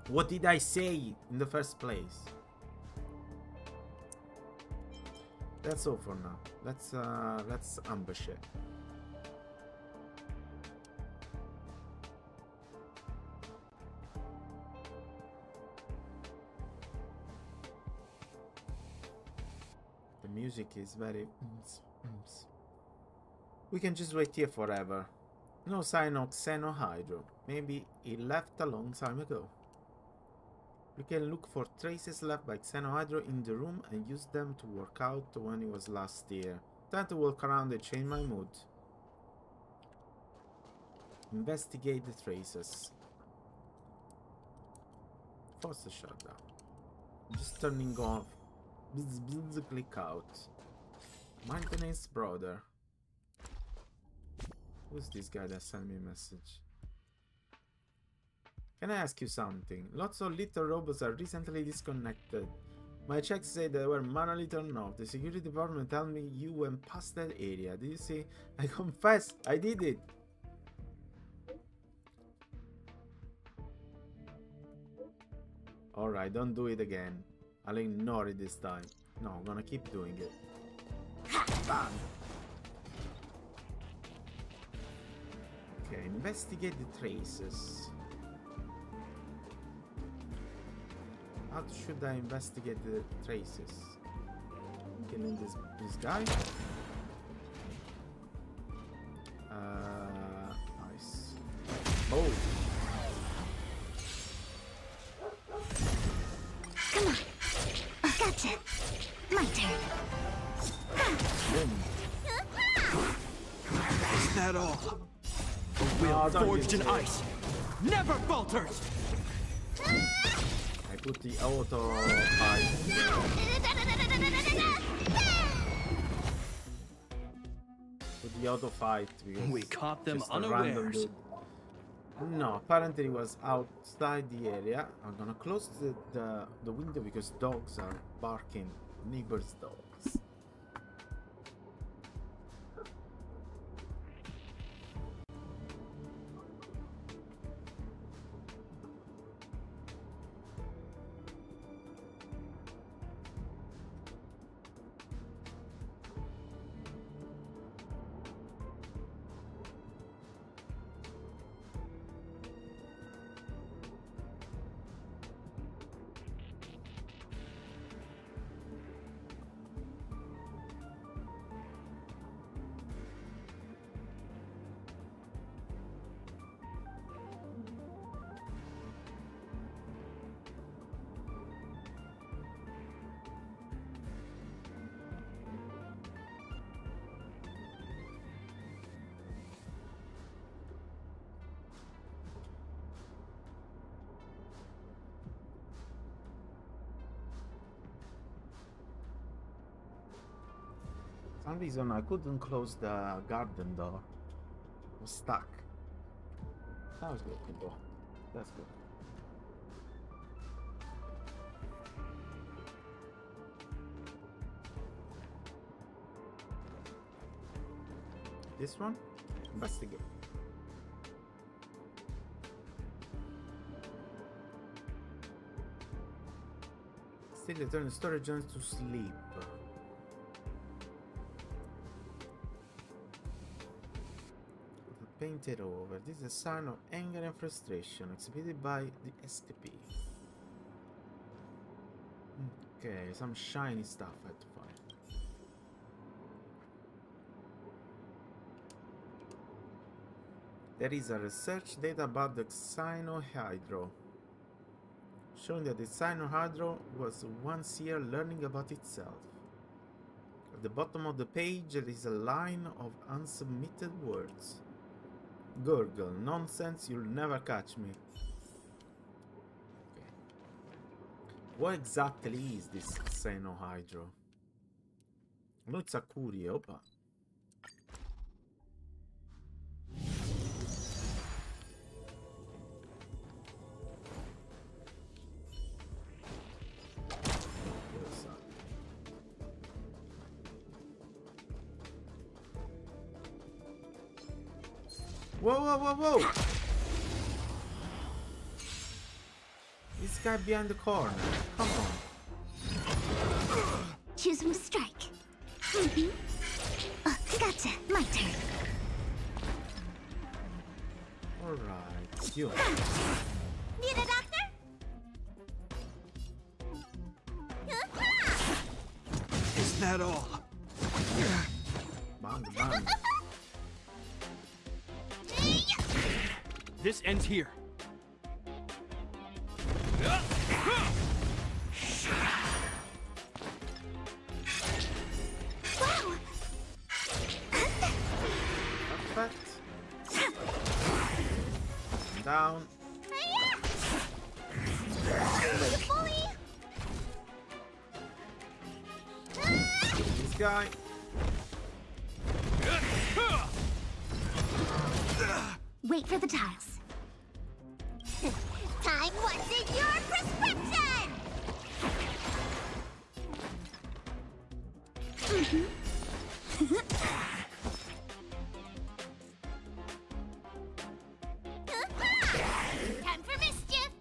What did I say in the first place? That's all for now. Let's ambush it. The music is very We can just wait here forever. No sign of Xenohydro. Maybe it left a long time ago. We can look for traces left by Xenohydro in the room and use them to work out when it was last here. Time to walk around and change my mood. Investigate the traces. Force the shutdown. Just turning off. Click out. Maintenance brother. Who's this guy that sent me a message? Can I ask you something? Lots of little robots are recently disconnected. My checks say they were manually turned off. The security department told me you went past that area. Did you see? I confess, I did it. Alright, don't do it again. I'll ignore it this time. No, I'm gonna keep doing it. Bang! Okay, investigate the traces. How should I investigate the traces? Killing this guy? Nice. Oh! Come on. Gotcha. My turn. Boom. Is that all? A will forged in ice never falters! I put the auto fight. Put the auto fight because we caught them just a random unawares. dude. No, apparently it was outside the area. I'm gonna close the window because dogs are barking. Neighbors' dogs. For some reason I couldn't close the garden door. I was stuck. That was good, people. That's good. This one? Investigate. Still return storage units to sleep. Painted over. This is a sign of anger and frustration exhibited by the escapee. Okay, some shiny stuff I had to find. There is a research data about the Xenohydro, showing that the Xenohydro was once here learning about itself. At the bottom of the page there is a line of unsubmitted words. Gurgle, nonsense, you'll never catch me. Okay. What exactly is this Xenohydro? No, it's a Curie, opa. Whoa, whoa, whoa, whoa! This guy behind the corner. Come on. Choose from strike. Gotcha. My turn. Alright, you. Need a doctor? Is that all? Bang, bang. This ends here. Perfect. Down. This guy. Wait for the tiles. Time, what's in your prescription? Time for mischief.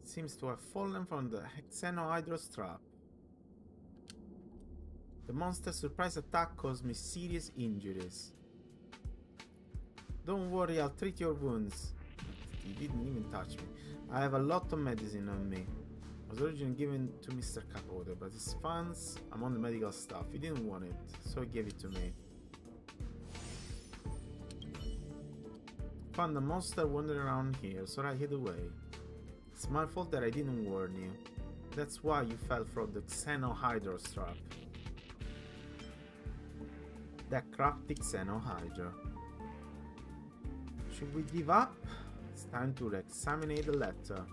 Seems to have fallen from the Xenohydro's trap. The monster's surprise attack caused me serious injuries. Don't worry, I'll treat your wounds. He didn't even touch me. I have a lot of medicine on me. I was originally given to Mr. Capote, but his funds, I'm on the medical stuff. He didn't want it, so he gave it to me. Found the monster wandering around here, so I hid away. It's my fault that I didn't warn you. That's why you fell from the Xenohydro's trap. That crafty Xenohydro. Should we give up? It's time to examine the letter.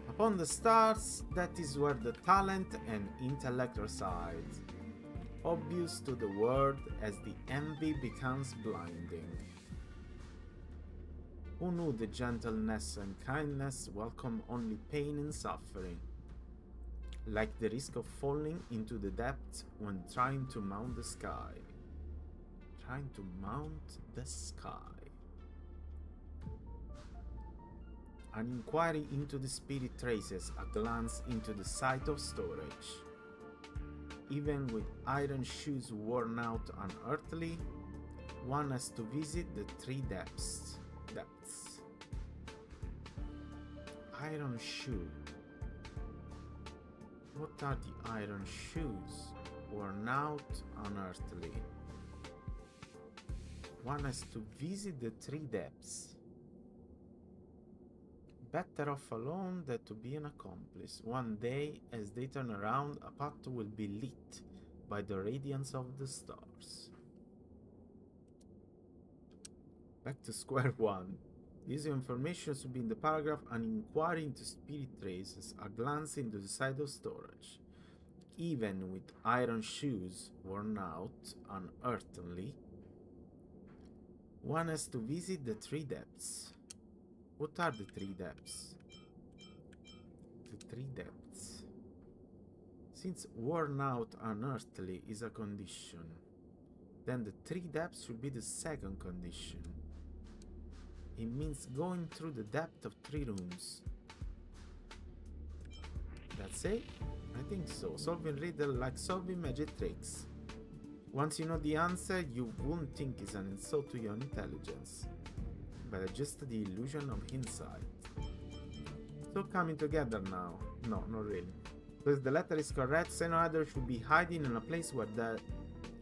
Upon the stars, that is where the talent and intellect reside. Obvious to the world as the envy becomes blinding. Who knew the gentleness and kindness welcome only pain and suffering? Like the risk of falling into the depths when trying to mount the sky. Trying to mount the sky. An inquiry into the spirit traces a glance into the site of storage. Even with iron shoes worn out unearthly, one has to visit the three depths. Iron shoe. What are the iron shoes? Worn out unearthly. One has to visit the three depths. Better off alone than to be an accomplice. One day, as they turn around, a path will be lit by the radiance of the stars. Back to square one. This information should be in the paragraph. An inquiry into spirit traces, a glance into the side of storage. Even with iron shoes worn out, unearthly, one has to visit the 3 depths. What are the 3 depths? The 3 depths. Since worn out unearthly is a condition, then the 3 depths should be the second condition. It means going through the depth of 3 rooms. That's it? I think so. Solving riddle like solving magic tricks. Once you know the answer, you won't think it's an insult to your intelligence, but just the illusion of insight. It's all coming together now. No, not really. Because the letter is correct, Xenohydra should be hiding in a place where the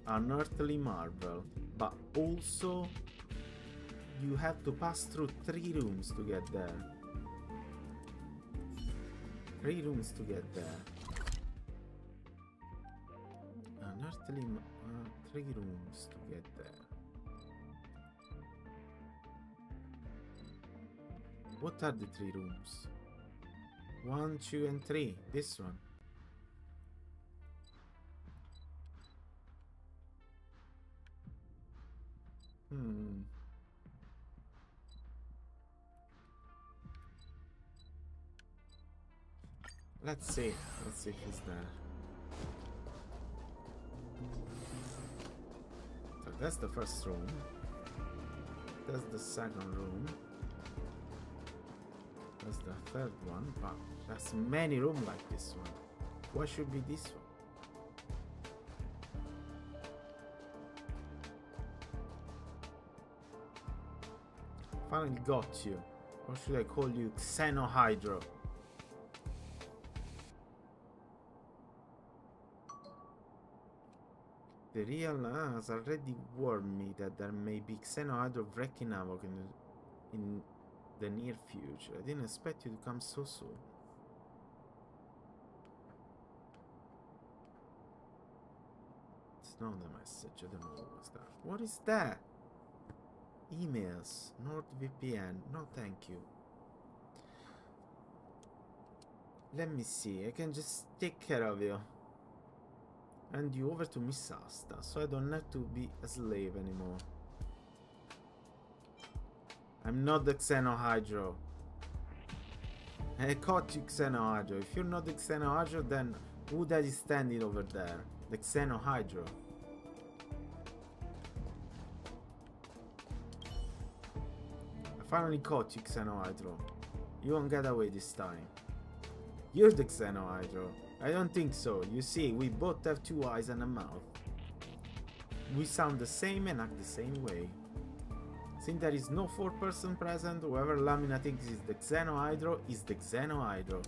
unearthly marvel, but also you have to pass through 3 rooms to get there. 3 rooms to get there. Unearthly 3 rooms to get there. What are the 3 rooms? 1, 2, and 3. This one. Let's see if he's there. So that's the first room. That's the second room. That's the third one. But there's many rooms like this one. What should be this one? Finally got you. Or should I call you Xenohydra? The real has already warned me that there may be Xenohydra wrecking havoc in the near future. I didn't expect you to come so soon. It's not the message, I don't know what was that. What is that? Emails, NordVPN, no thank you. Let me see, I can just take care of you. Hand you over to Miss Asta, so I don't have to be a slave anymore. I'm not the Xenohydra. I caught you, Xenohydra. If you're not the Xenohydra, then who that is standing over there? The Xenohydra. I finally caught you, Xenohydra. You won't get away this time. You're the Xenohydra. I don't think so. You see, we both have 2 eyes and a mouth. We sound the same and act the same way. Since there is no 4th person present, whoever Lamina thinks is the Xenohydra is the Xenohydra.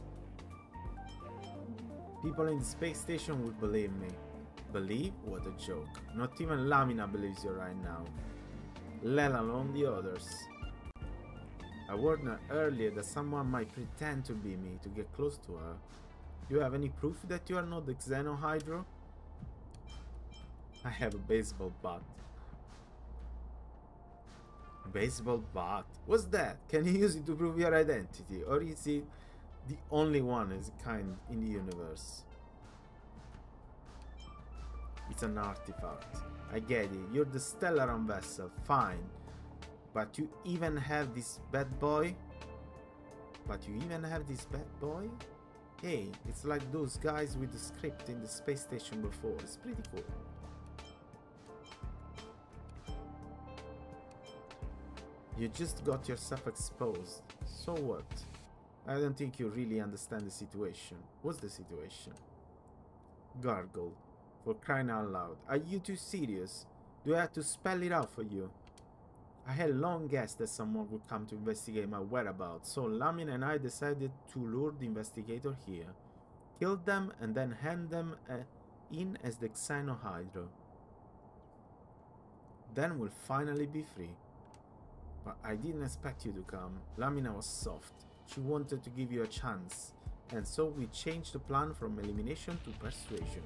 People in the space station would believe me. Believe? What a joke. Not even Lamina believes you right now. Let alone the others. I warned her earlier that someone might pretend to be me to get close to her. Do you have any proof that you are not the Xenohydra? I have a baseball bat. Baseball bat? What's that? Can you use it to prove your identity? Or is it the only one of its kind in the universe? It's an artifact. I get it. You're the Stellaron vessel. Fine. But you even have this bad boy? Hey, it's like those guys with the script in the space station before. It's pretty cool. You just got yourself exposed. So what? I don't think you really understand the situation. What's the situation? Gargle. For crying out loud. Are you too serious? Do I have to spell it out for you? I had long guessed that someone would come to investigate my whereabouts, so Lamin and I decided to lure the investigator here, kill them, and then hand them in as the Xenohydra. Then we'll finally be free. But I didn't expect you to come. Lamina was soft. She wanted to give you a chance, and so we changed the plan from elimination to persuasion.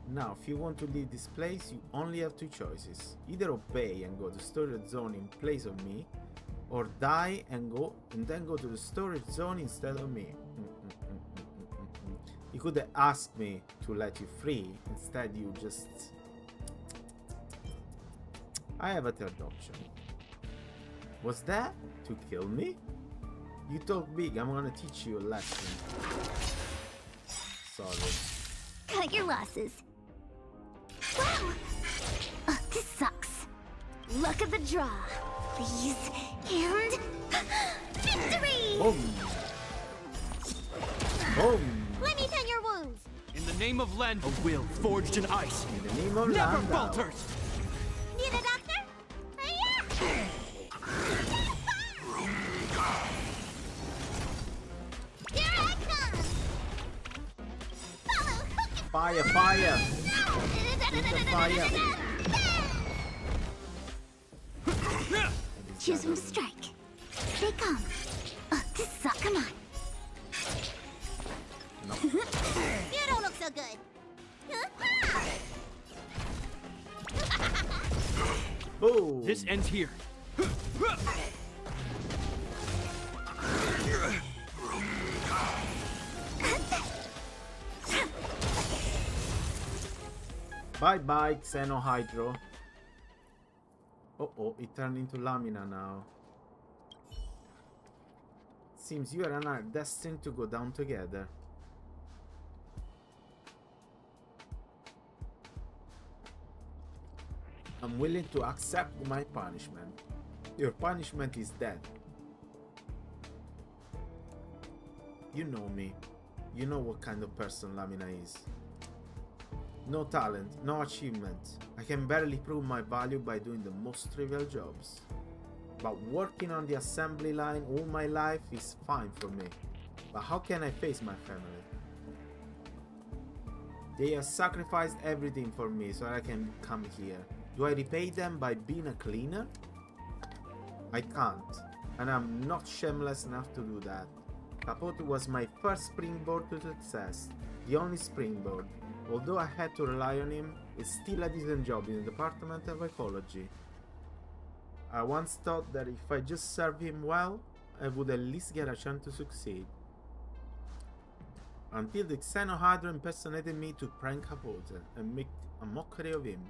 Now, if you want to leave this place, you only have two choices. Either obey and go to storage zone in place of me, or die and then go to the storage zone instead of me. You could have asked me to let you free. Instead, you just... I have a third option. Was that to kill me? You talk big, I'm gonna teach you a lesson. Sorry. Cut your losses. Wow! This sucks. Luck of the draw. Please. And... victory! Boom! Boom! Let me tend your wounds. In the name of Len, a will forged in ice. In the name of never Lando. falters. Need a doctor? Here I come! Follow hook and Fire, fire! Into fire! Choose when to strike. Stay calm. This sucks. Come on. No. You don't look so good. Boom! This ends here. Bye bye, Xenohydro. Oh, it turned into Lamina now. Seems you and I are destined to go down together. I'm willing to accept my punishment. Your punishment is death. You know me. You know what kind of person Lamina is. No talent, no achievement. I can barely prove my value by doing the most trivial jobs. But working on the assembly line all my life is fine for me. But how can I face my family? They have sacrificed everything for me so I can come here. Do I repay them by being a cleaner? I can't, and I'm not shameless enough to do that. Capote was my first springboard to success, the only springboard. Although I had to rely on him, it's still a decent job in the Department of Ecology. I once thought that if I just served him well, I would at least get a chance to succeed. Until the Xenohydra impersonated me to prank Capote and make a mockery of him.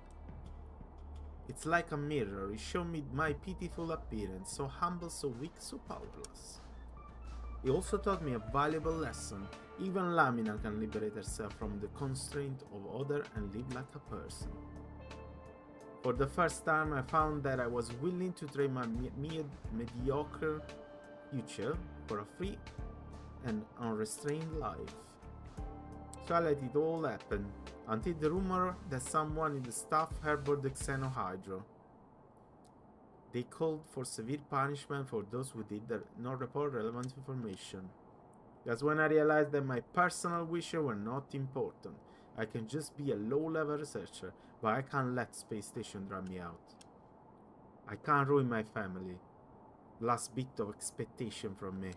It's like a mirror, it showed me my pitiful appearance, so humble, so weak, so powerless. He also taught me a valuable lesson. Even Lamina can liberate herself from the constraint of other and live like a person. For the first time I found that I was willing to trade my mediocre future for a free and unrestrained life. So I let it all happen, until the rumor that someone in the staff harbored the Xenohydra. They called for severe punishment for those who did not report relevant information. That's when I realized that my personal wishes were not important. I can just be a low-level researcher, but I can't let Space Station drag me out. I can't ruin my family. Last bit of expectation from me.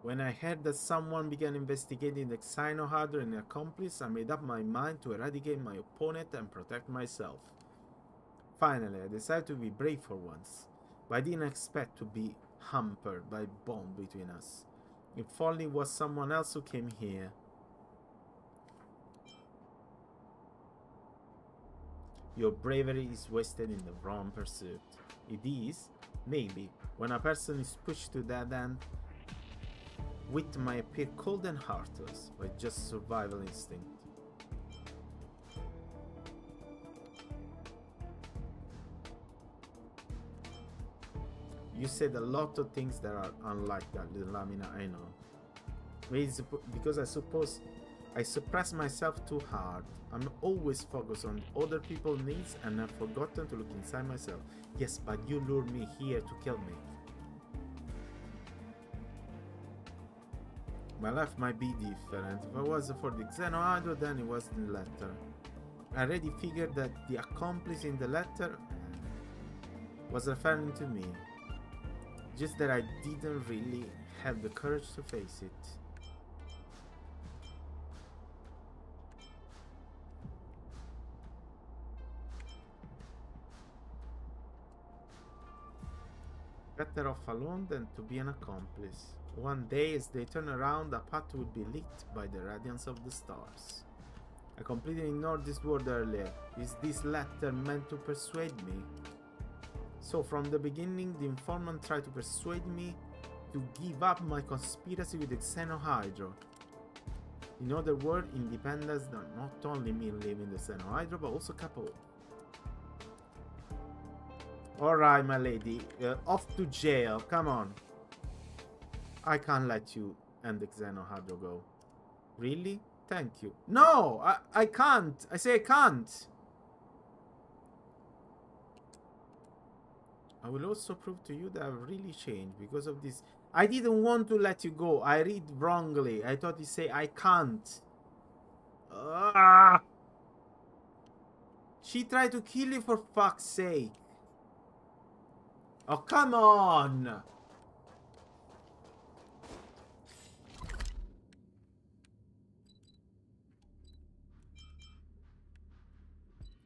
When I heard that someone began investigating the Xenohydra and the accomplice, I made up my mind to eradicate my opponent and protect myself. Finally, I decided to be brave for once, but I didn't expect to be hampered by a bond between us. If only it was someone else who came here. Your bravery is wasted in the wrong pursuit. It is, maybe, when a person is pushed to that end. Wit might appear cold and heartless, but just survival instinct. You said a lot of things that are unlike that little Lamina, I know. It's because I suppose I suppress myself too hard. I'm always focused on other people's needs and I've forgotten to look inside myself. Yes, but you lured me here to kill me. My life might be different. If it was for the Xenohydra, then it was the letter. I already figured that the accomplice in the letter was referring to me. Just that I didn't really have the courage to face it. Better off alone than to be an accomplice. One day, as they turn around, a path will be lit by the radiance of the stars. I completely ignored this word earlier. Is this letter meant to persuade me? So from the beginning, the informant tried to persuade me to give up my conspiracy with the Xenohydro. In other words, independence does not only mean leaving the Xenohydro, but also Capot. Alright, my lady, off to jail, come on. I can't let you and the Xenohydro go. Really? Thank you. No! I can't! I say I can't! I will also prove to you that I've really changed because of this. I didn't want to let you go. I read wrongly. I thought you say I can't. She tried to kill you for fuck's sake. Oh, come on!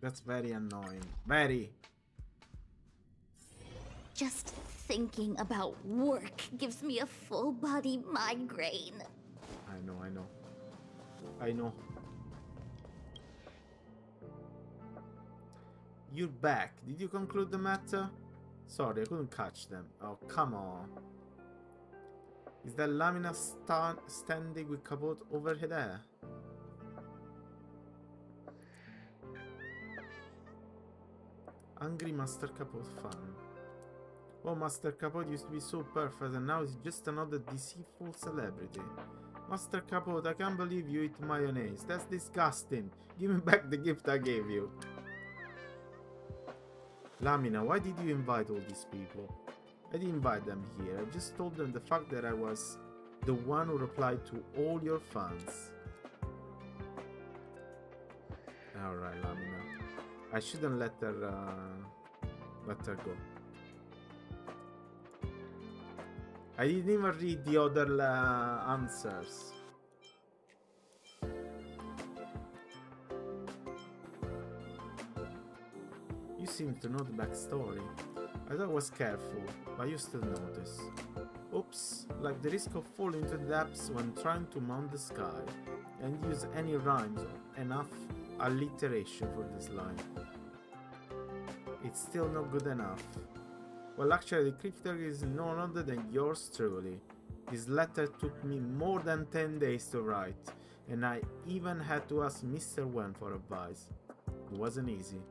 That's very annoying. Very. Just thinking about work gives me a full body migraine. I know, I know. I know. You're back. Did you conclude the matter? Sorry, I couldn't catch them. Oh, come on. Is that Lamina standing with Capot over there? Angry Master Capot fan. Oh, Master Capot used to be so perfect and now he's just another deceitful celebrity. Master Capot, I can't believe you eat mayonnaise. That's disgusting. Give me back the gift I gave you. Lamina, why did you invite all these people? I didn't invite them here. I just told them the fact that I was the one who replied to all your fans. Alright, Lamina. I shouldn't let her go. I didn't even read the other answers. You seem to know the backstory. I thought I was careful, but you still notice. Oops, like the risk of falling into the depths when trying to mount the sky, and use any rhymes or enough alliteration for this line. It's still not good enough. Well, actually, the cryptography is no other than yours truly. This letter took me more than 10 days to write, and I even had to ask Mr. Wen for advice. It wasn't easy.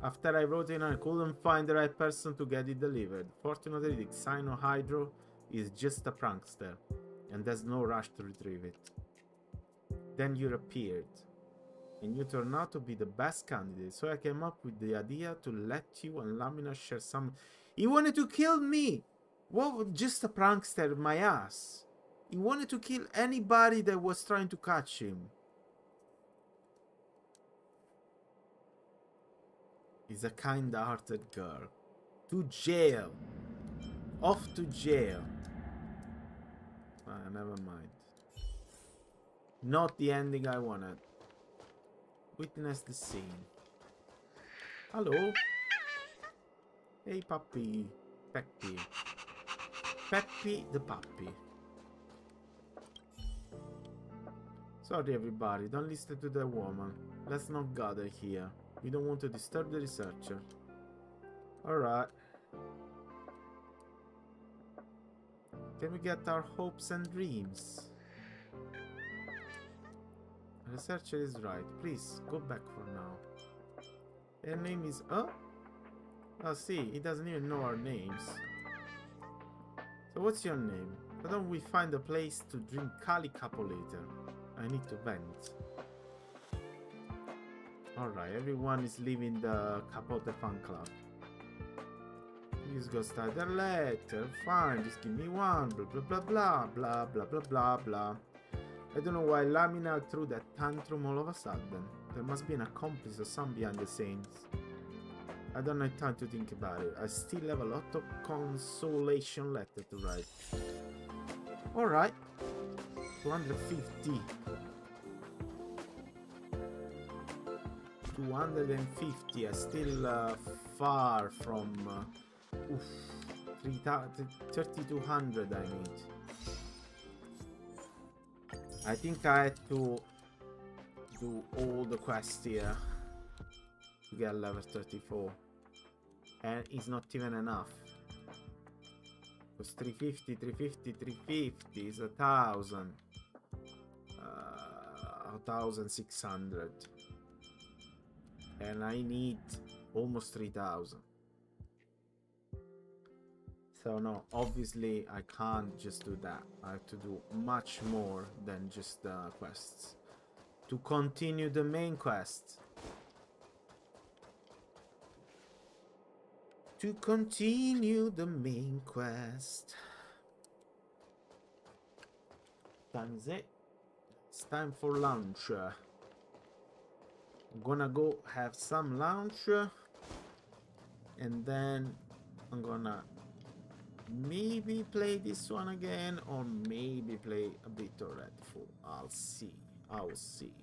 After I wrote it, I couldn't find the right person to get it delivered. Fortunately, the Xenohydro is just a prankster, and there's no rush to retrieve it. Then you appeared, and you turned out to be the best candidate, so I came up with the idea to let you and Lamina share some... He wanted to kill me! What, just a prankster, my ass. He wanted to kill anybody that was trying to catch him. He's a kind-hearted girl. To jail. Off to jail. Never mind. Not the ending I wanted. Witness the scene. Hello. Hey, puppy. Peppy. Peppy the puppy. Sorry, everybody. Don't listen to that woman. Let's not gather here. We don't want to disturb the researcher. Alright. Can we get our hopes and dreams? The researcher is right. Please, go back for now. Her name is... Oh? Oh, see, he doesn't even know our names. So what's your name? Why don't we find a place to drink Kali Capo later? I need to vent. Alright, everyone is leaving the Capote fan club. Please go start the letter. Fine, just give me one. Blah blah blah blah blah blah blah blah blah. I don't know why Lamina threw that tantrum all of a sudden. There must be an accomplice or some behind the scenes. I don't have time to think about it. I still have a lot of consolation letter to write. Alright. 250. 250. I'm still far from... oof. 3,200 I need. I think I had to do all the quests here to get level 34. And it's not even enough. Because 350, 350, 350 is 1,000. 1,600. And I need almost 3,000. So no, obviously I can't just do that. I have to do much more than just the quests to continue the main quest. To continue the main quest. Time is it? It's time for lunch. I'm gonna go have some lunch, and then I'm gonna maybe play this one again, or maybe play a bit of Redfall. I'll see. I'll see.